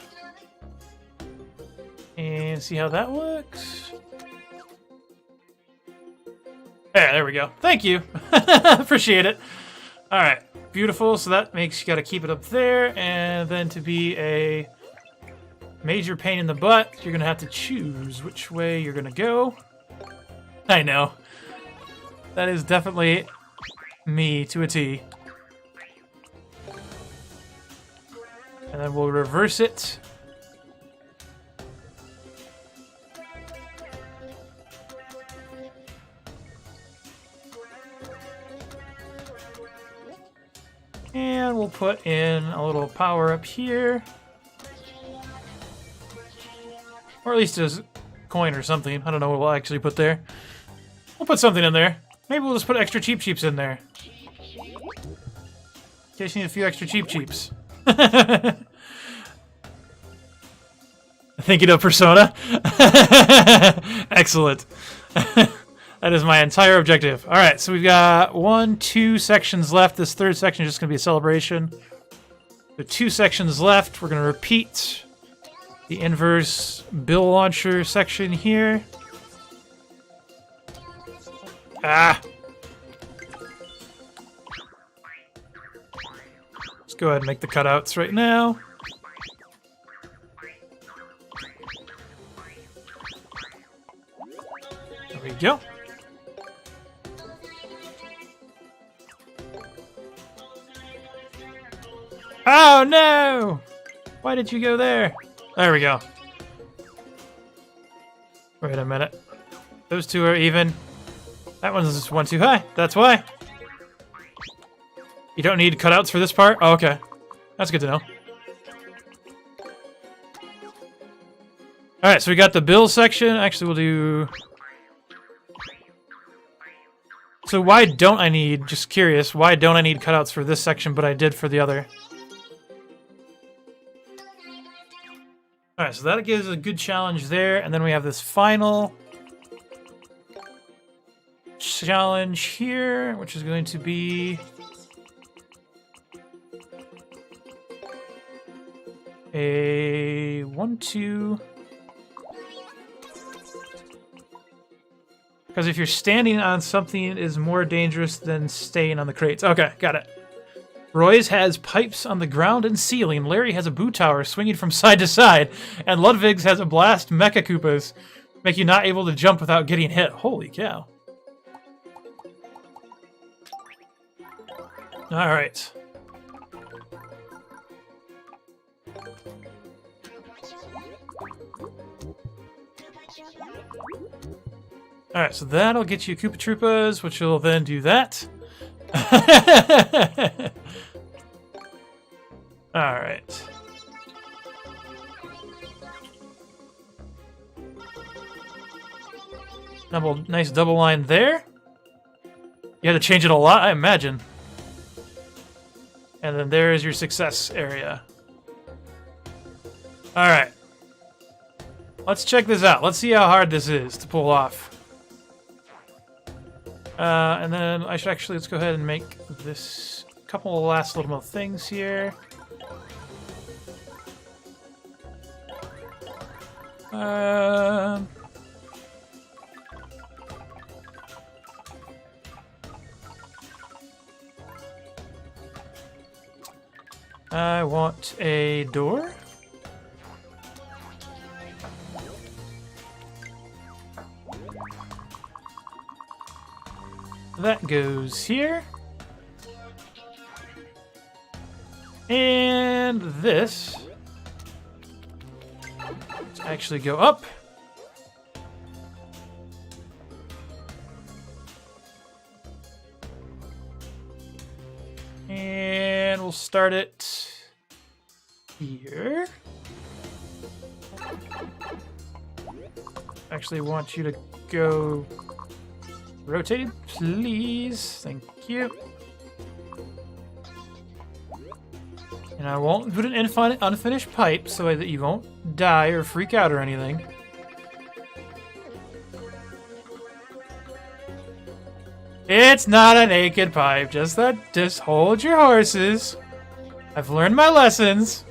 And see how that looks. There we go. Thank you. Appreciate it. Alright, beautiful. So that makes you gotta keep it up there. And then to be a major pain in the butt, you're gonna have to choose which way you're gonna go. I know. That is definitely me to a T. And then we'll reverse it. And we'll put in a little power up here. Or at least a coin or something. I don't know what we'll actually put there. We'll put something in there. Maybe we'll just put extra Cheep Cheeps in there. In case you need a few extra Cheep Cheeps. Thinking of Persona? Excellent. That is my entire objective. Alright, so we've got 2 sections left. This third section is just going to be a celebration. The 2 sections left. We're going to repeat the inverse bill launcher section here. Ah! Let's go ahead and make the cutouts right now. There we go. Oh no! Why did you go there? There we go. Wait a minute. Those two are even. That one's just one too high. That's why. You don't need cutouts for this part? Oh, okay. That's good to know. Alright, so we got the bill section. Actually, we'll do... So why don't I need... Just curious. Why don't I need cutouts for this section, but I did for the other? Alright, so that gives a good challenge there. And then we have this final challenge here, which is going to be a 1, 2. Because if you're standing on something, it is more dangerous than staying on the crates. Okay, got it. Roy's has pipes on the ground and ceiling. Larry has a boot tower swinging from side to side. And Ludwig's has a blast Mecha Koopas. Make you not able to jump without getting hit. Holy cow. Alright. Alright, so that'll get you Koopa Troopas, which will then do that. Alright. Nice double line there. You had to change it a lot, I imagine. And then there is your success area. Alright. Let's check this out. Let's see how hard this is to pull off. And then I should actually, let's go ahead and make this couple of last little things here. I want a door. That goes here. And this actually go up. And we'll start it here. Actually want you to go rotated, please. Thank you. And I won't put an unfinished pipe so that you won't die or freak out or anything. It's not a naked pipe. Just hold your horses. I've learned my lessons.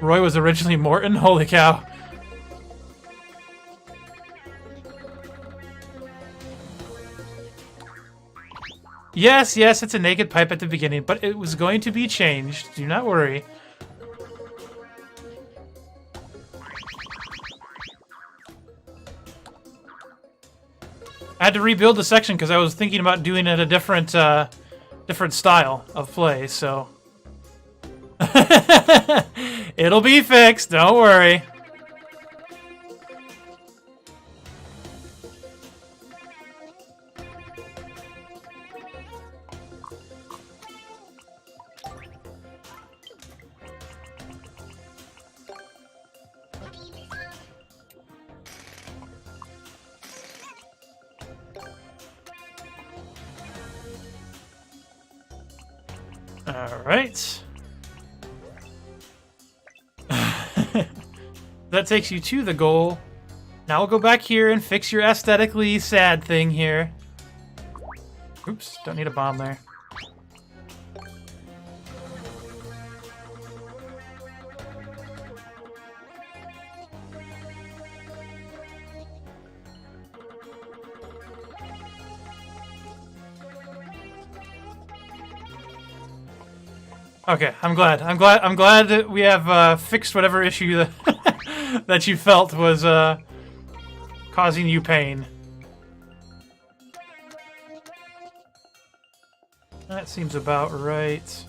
Roy was originally Morton. Holy cow. Yes, it's a naked pipe at the beginning, but it was going to be changed. Do not worry. I had to rebuild the section because I was thinking about doing it a different style of play, so... It'll be fixed, don't worry. Alright. That takes you to the goal. Now we'll go back here and fix your aesthetically sad thing here. Oops, don't need a bomb there. Okay, I'm glad that we have fixed whatever issue that, that you felt was causing you pain. That seems about right.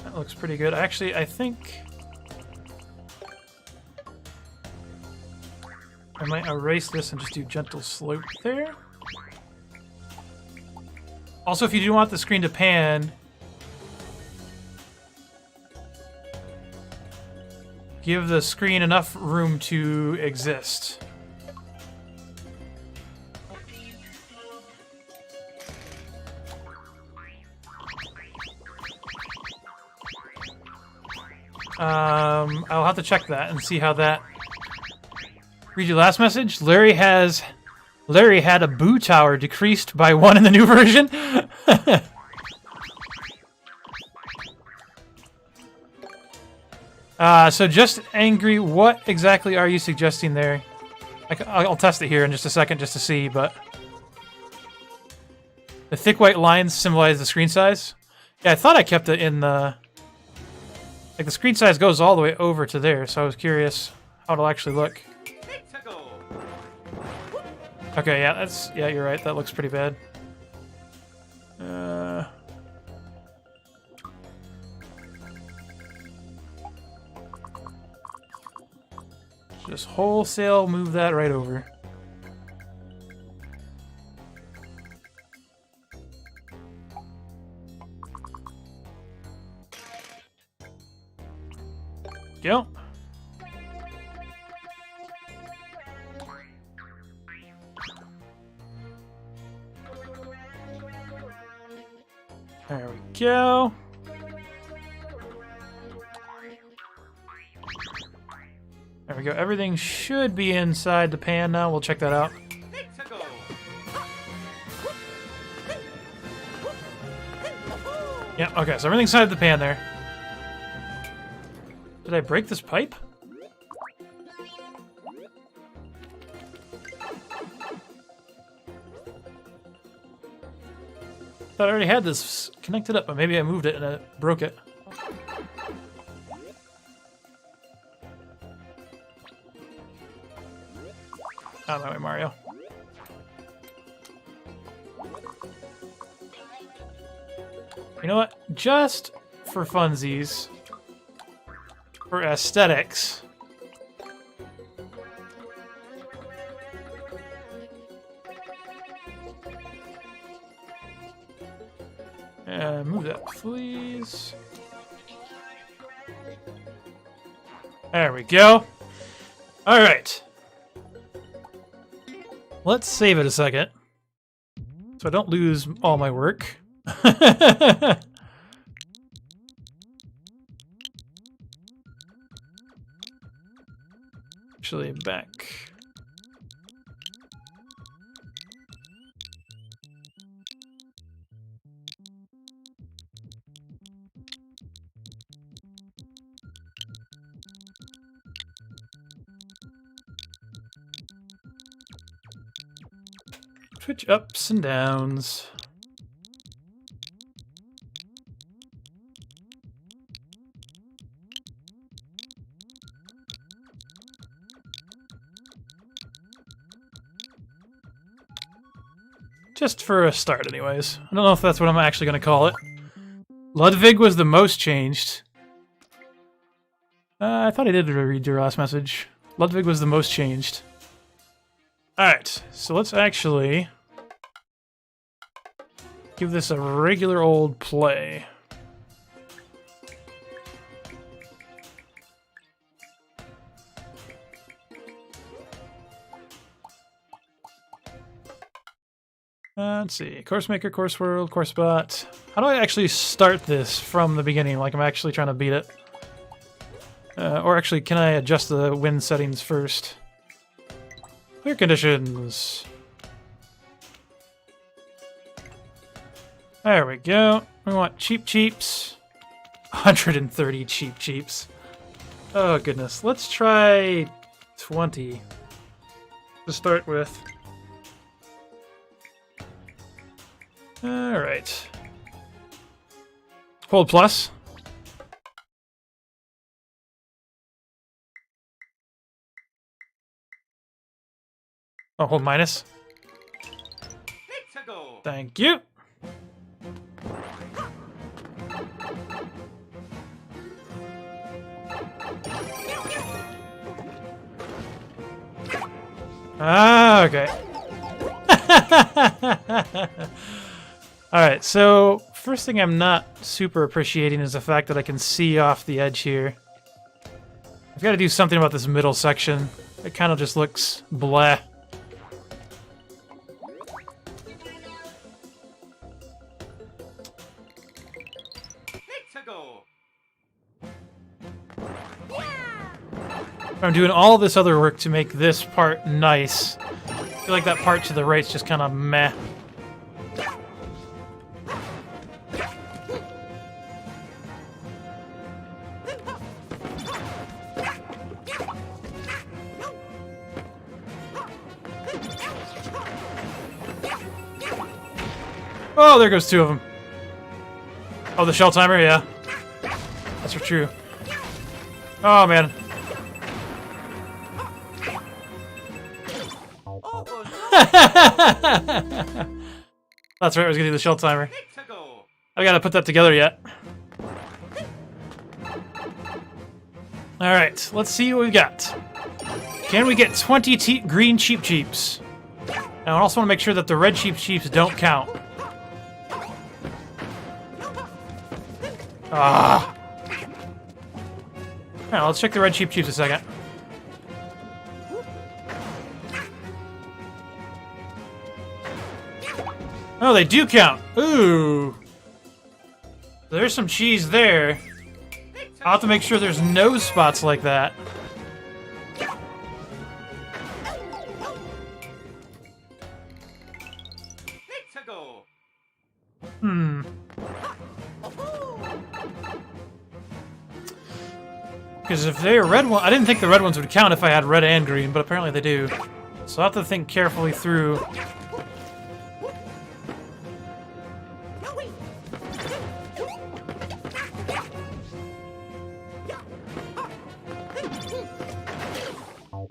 That looks pretty good. Actually, I think I might erase this and just do gentle slope there. Also, if you do want the screen to pan, give the screen enough room to exist. I'll have to check that and see how that... Read your last message. Larry had a boo tower decreased by 1 in the new version. So just angry, what exactly are you suggesting there? I'll test it here in just a second just to see, but... The thick white lines symbolize the screen size. Yeah, I thought I kept it in the... Like, the screen size goes all the way over to there, so I was curious how it'll actually look. Okay, yeah, you're right. That looks pretty bad. Just wholesale move that right over. Go. There we go. There we go. Everything should be inside the pan now. We'll check that out. Yeah, okay, so everything's inside the pan there. Did I break this pipe? Thought I already had this connected up, but maybe I moved it and I broke it. Out of my way, Mario. You know what? Just for funsies, for aesthetics. Move that, please. There we go. All right. Let's save it a second, so I don't lose all my work. Actually, back. Switch ups and downs. Just for a start, anyways. I don't know if that's what I'm actually going to call it. Ludwig was the most changed. I thought I did read your last message. Ludwig was the most changed. Alright, so let's actually give this a regular old play. Let's see. Course Maker, Course World, Course Bot. How do I actually start this from the beginning, like I'm actually trying to beat it? Or actually, can I adjust the wind settings first? Clear conditions. There we go. We want cheap cheaps. 130 cheap cheaps. Oh goodness. Let's try 20 to start with. Alright. Hold plus. Oh, hold minus. Thank you. Ah, okay. Alright, so first thing I'm not super appreciating is the fact that I can see off the edge here. I've got to do something about this middle section. It kind of just looks bleh. I'm doing all this other work to make this part nice. I feel like that part to the right's just kind of meh. Oh, there goes two of them. Oh, the shell timer, yeah. That's for true. Oh, man. That's right, I was gonna do the shell timer. I gotta put that together yet. Alright, let's see what we got. Can we get 20 green cheap cheaps? And I also want to make sure that the red cheap cheaps don't count. Ah. Alright, let's check the red cheap cheaps a second. Oh, they do count. Ooh. There's some cheese there. I'll have to make sure there's no spots like that. Hmm. Because if they're red one, I didn't think the red ones would count if I had red and green, but apparently they do. So I'll have to think carefully through.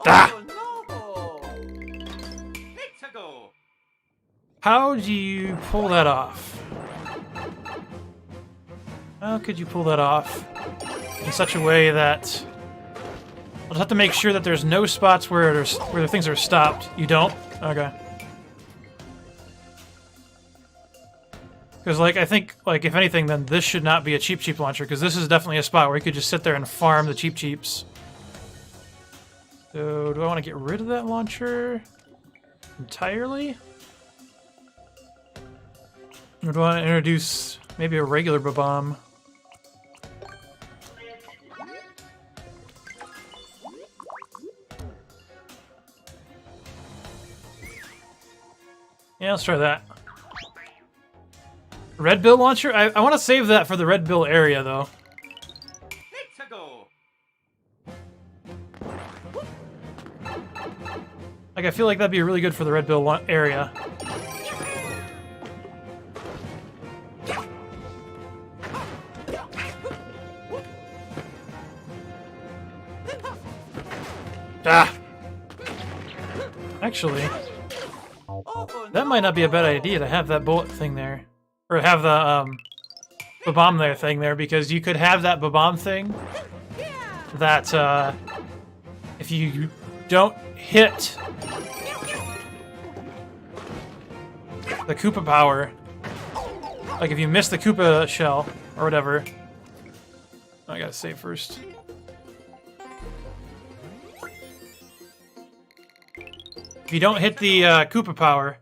Ah! How do you pull that off? How could you pull that off? in such a way that I'll just have to make sure that there's no spots where the things are stopped. You don't? Okay. Because, like, I think, like, if anything, then this should not be a Cheep Cheep launcher, because this is definitely a spot where you could just sit there and farm the Cheep Cheeps. So, do I want to get rid of that launcher entirely? Or do I want to introduce maybe a regular Bob-omb? Yeah, let's try that. Red Bill launcher? I want to save that for the Red Bill area, though. Like, I feel like that'd be really good for the Red Bill area. Ah! Actually, that might not be a bad idea to have that bullet thing there. Or have the, Bob-omb there thing there, because you could have that Bob-omb thing that, if you don't hit the Koopa power, like if you miss the Koopa shell, or whatever. I gotta save first. If you don't hit the Koopa power,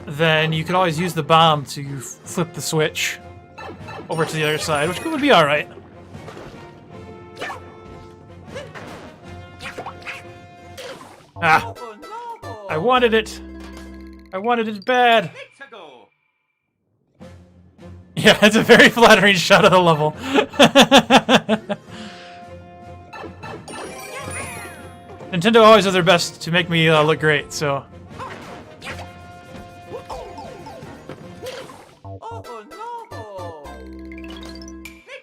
then you could always use the bomb to flip the switch over to the other side, which would be alright. Ah! I wanted it! I wanted it bad! Yeah, it's a very flattering shot of the level. Nintendo always does their best to make me look great, so...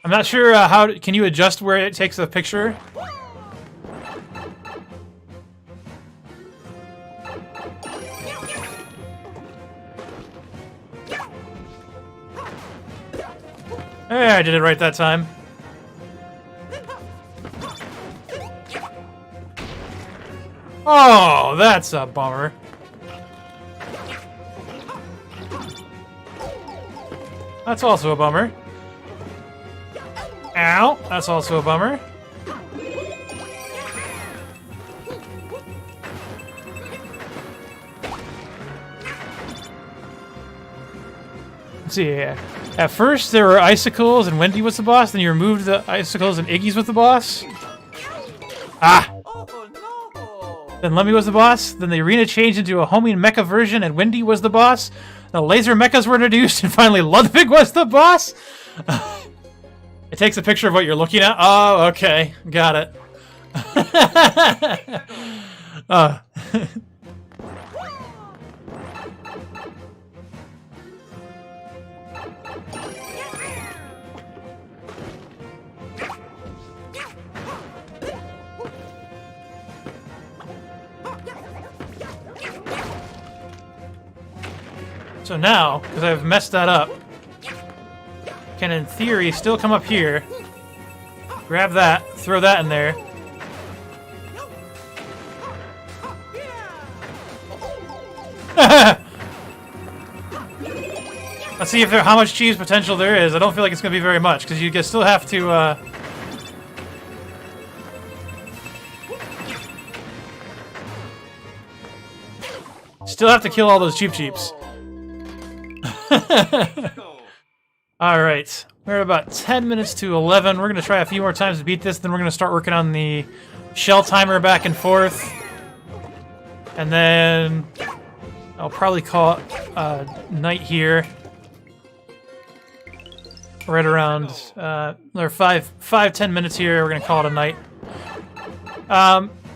I'm not sure how... Can you adjust where it takes a picture? Hey, I did it right that time. Oh, that's a bummer. That's also a bummer. Ow, that's also a bummer. Let's see. At first, there were Icicles and Wendy was the boss, then you removed the Icicles and Iggy's was the boss. Ah! Then Lemmy was the boss, then the arena changed into a homing mecha version and Wendy was the boss. The laser mechas were introduced, and finally Ludwig was the boss? It takes a picture of what you're looking at? Oh, okay. Got it. So now, because I've messed that up, can in theory still come up here, grab that, throw that in there. Let's see if how much cheese potential there is. I don't feel like it's going to be very much, because you still have to... Still have to kill all those Cheep Cheeps. Alright, we're about 10 minutes to 11. We're going to try a few more times to beat this, then we're going to start working on the shell timer back and forth. And then I'll probably call it night here. Right around, another 5-10 minutes here, we're going to call it a night.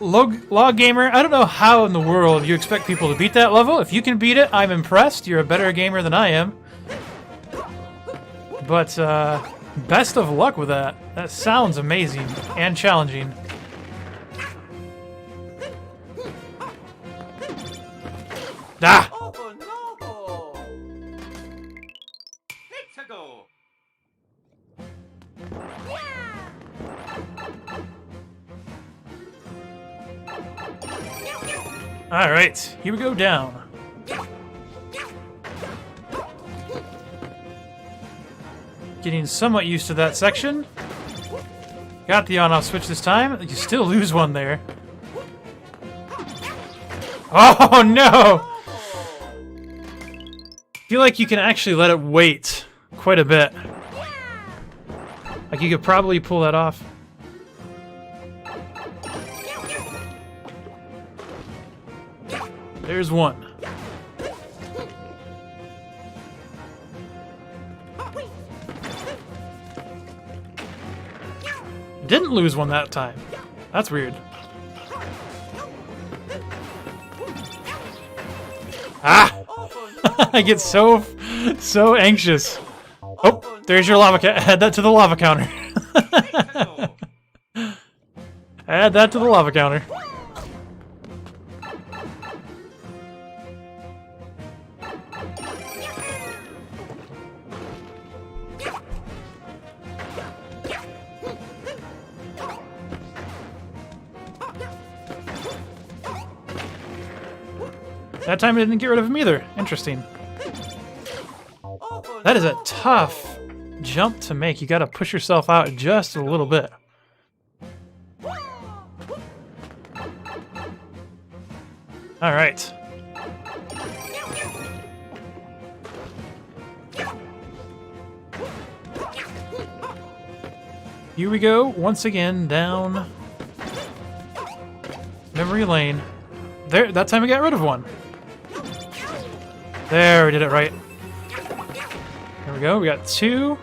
Log Gamer, I don't know how in the world you expect people to beat that level. If you can beat it, I'm impressed. You're a better gamer than I am. But, best of luck with that. That sounds amazing and challenging. Ah! Alright, here we go down. Getting somewhat used to that section. Got the on-off switch this time. You still lose one there. Oh no! I feel like you can actually let it wait quite a bit. Like you could probably pull that off. There's one. Didn't lose one that time. That's weird. Ah! I get so anxious. Oh, there's your lava cat. Add that to the lava counter. Add that to the lava counter. That time I didn't get rid of him either. Interesting. That is a tough jump to make. You gotta push yourself out just a little bit. Alright. Here we go, once again, down memory lane. There, that time I got rid of one. There, we did it right. There we go, we got two.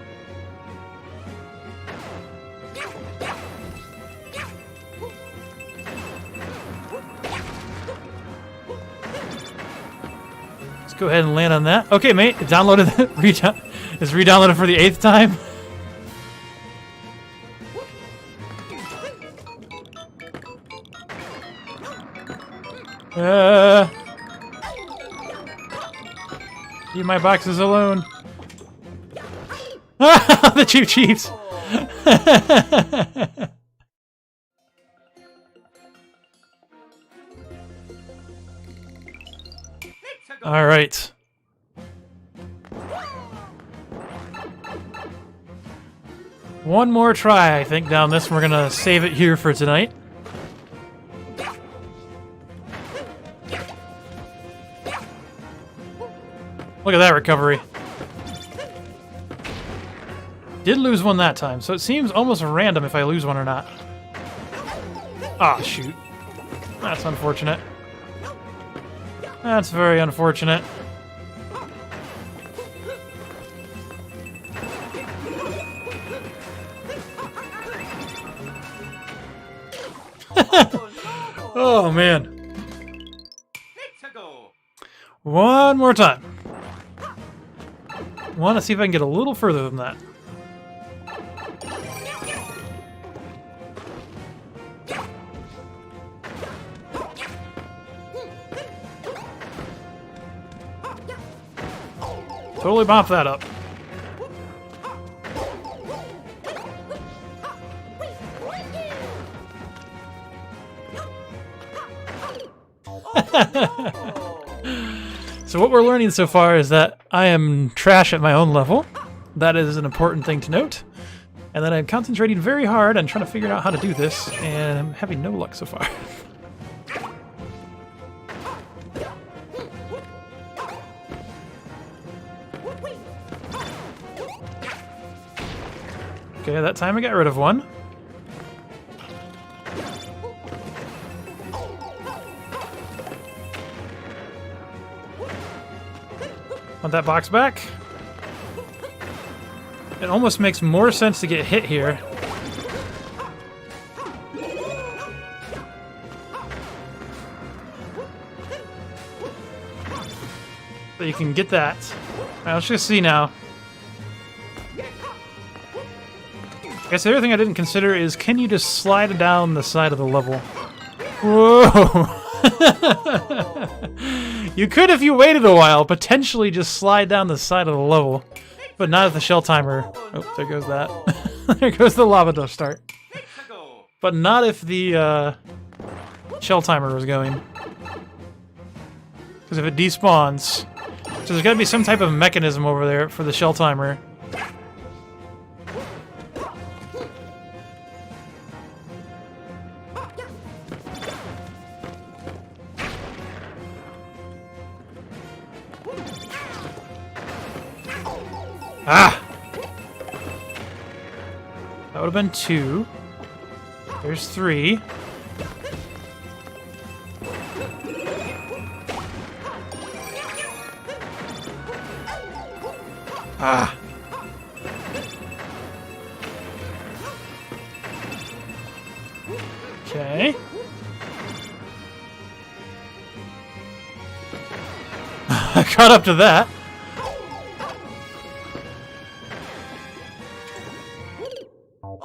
Let's go ahead and land on that. Okay, mate, it downloaded, it's re-downloaded for the 8th time. Leave my boxes alone. The Chief Chiefs. All right. One more try, I think, down this. We're gonna save it here for tonight. Look at that recovery. Did lose one that time, so it seems almost random if I lose one or not. Ah, shoot. That's unfortunate. That's very unfortunate. Oh, man. One more time. Want to see if I can get a little further than that. Totally bump that up. So what we're learning so far is that I am trash at my own level. That is an important thing to note. And that I'm concentrating very hard on trying to figure out how to do this, and I'm having no luck so far. Okay, that time I got rid of one. Want that box back? It almost makes more sense to get hit here. So you can get that. Alright, let's just see now. I guess the other thing I didn't consider is, can you just slide down the side of the level? Whoa! You could, if you waited a while, potentially just slide down the side of the level. But not if the shell timer... Oh, there goes that. There goes the lava dust start. But not if the shell timer was going. Because if it despawns... So there's got to be some type of mechanism over there for the shell timer. Ah! That would have been 2. There's 3. Ah. Okay. I caught up to that.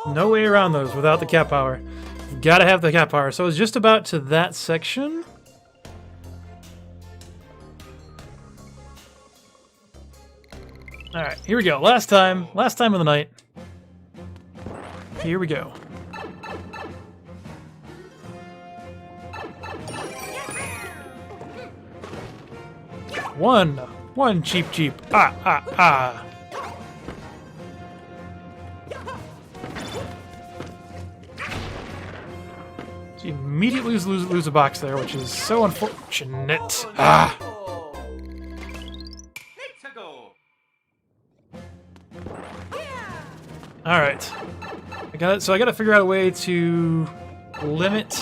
No way around those without the cat power. You've got to have the cat power. So it's just about to that section. Alright, here we go. Last time of the night. Here we go. One cheap. Ah. So you immediately lose a box there, which is so unfortunate. Ah. All right, I got it. So I got to figure out a way to limit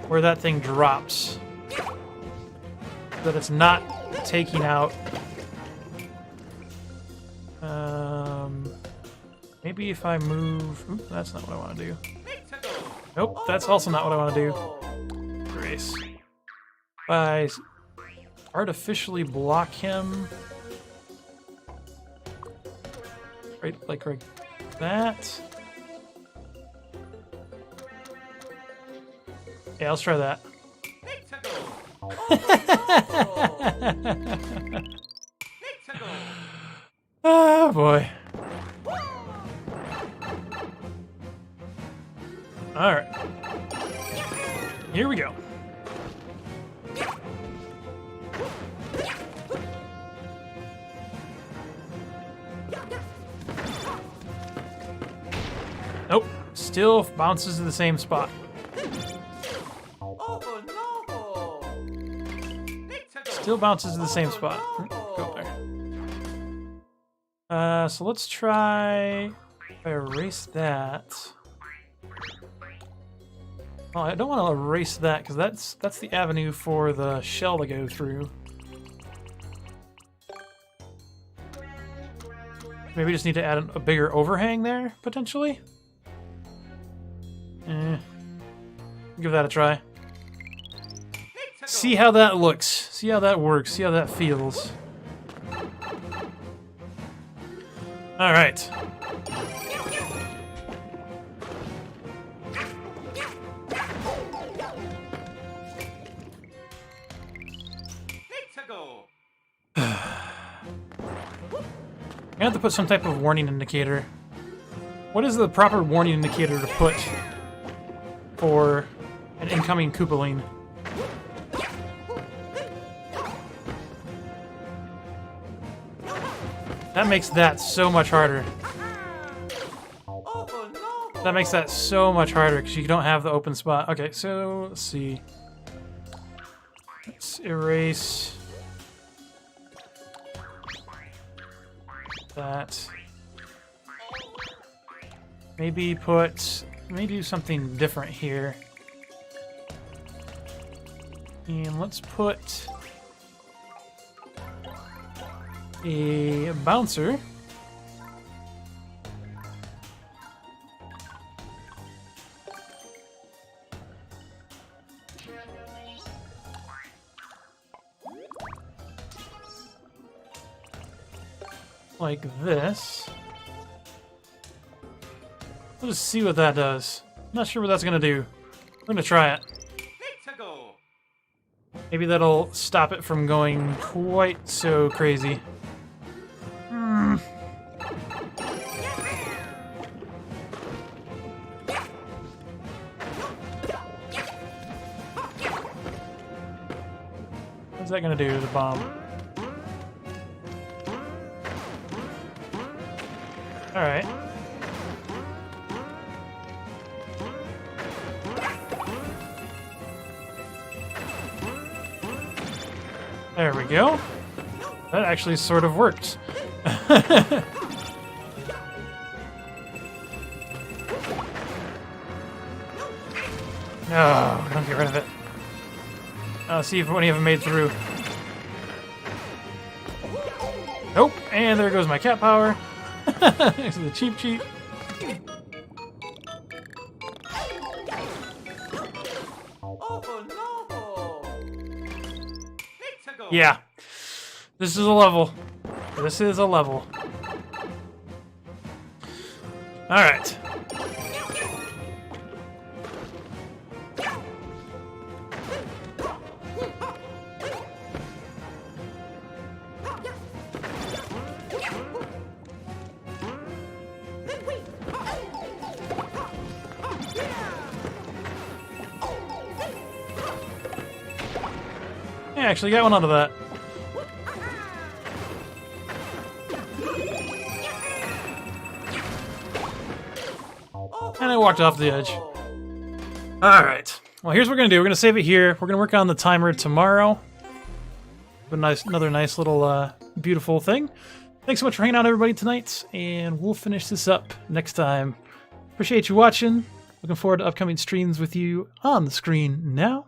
where that thing drops, so that it's not taking out. Maybe if I move. Oop, that's not what I want to do. Nope, that's also not what I want to do. Grace. If I artificially block him. Right, like that. Yeah, let's try that. Oh boy. Alright. Here we go. Nope. Still bounces to the same spot. Still bounces to the same spot. Go there. So let's try... If I erase that... Well, I don't want to erase that, because that's the avenue for the shell to go through. Maybe we just need to add a bigger overhang there, potentially? Give that a try. See how that looks. See how that works. See how that feels. Alright. I have to put some type of warning indicator. What is the proper warning indicator to put for an incoming Koopaline? That makes that so much harder. That makes that so much harder because you don't have the open spot. Okay, so let's see. Let's erase that. Maybe do something different here. And let's put a bouncer. Like this. We'll just see what that does. I'm not sure what that's gonna do. We're gonna try it. Maybe that'll stop it from going quite so crazy. What's that gonna do to the bomb? Alright. There we go. That actually sort of worked. No, don't get rid of it. I'll see if any of them made through. Nope, and there goes my cat power. This is the cheap cheat. Yeah. This is a level. This is a level. Alright. I actually got one out of that. And I walked off the edge. Alright. Well, here's what we're going to do. We're going to save it here. We're going to work on the timer tomorrow. Another nice little beautiful thing. Thanks so much for hanging out, everybody, tonight. And we'll finish this up next time. Appreciate you watching. Looking forward to upcoming streams with you on the screen now.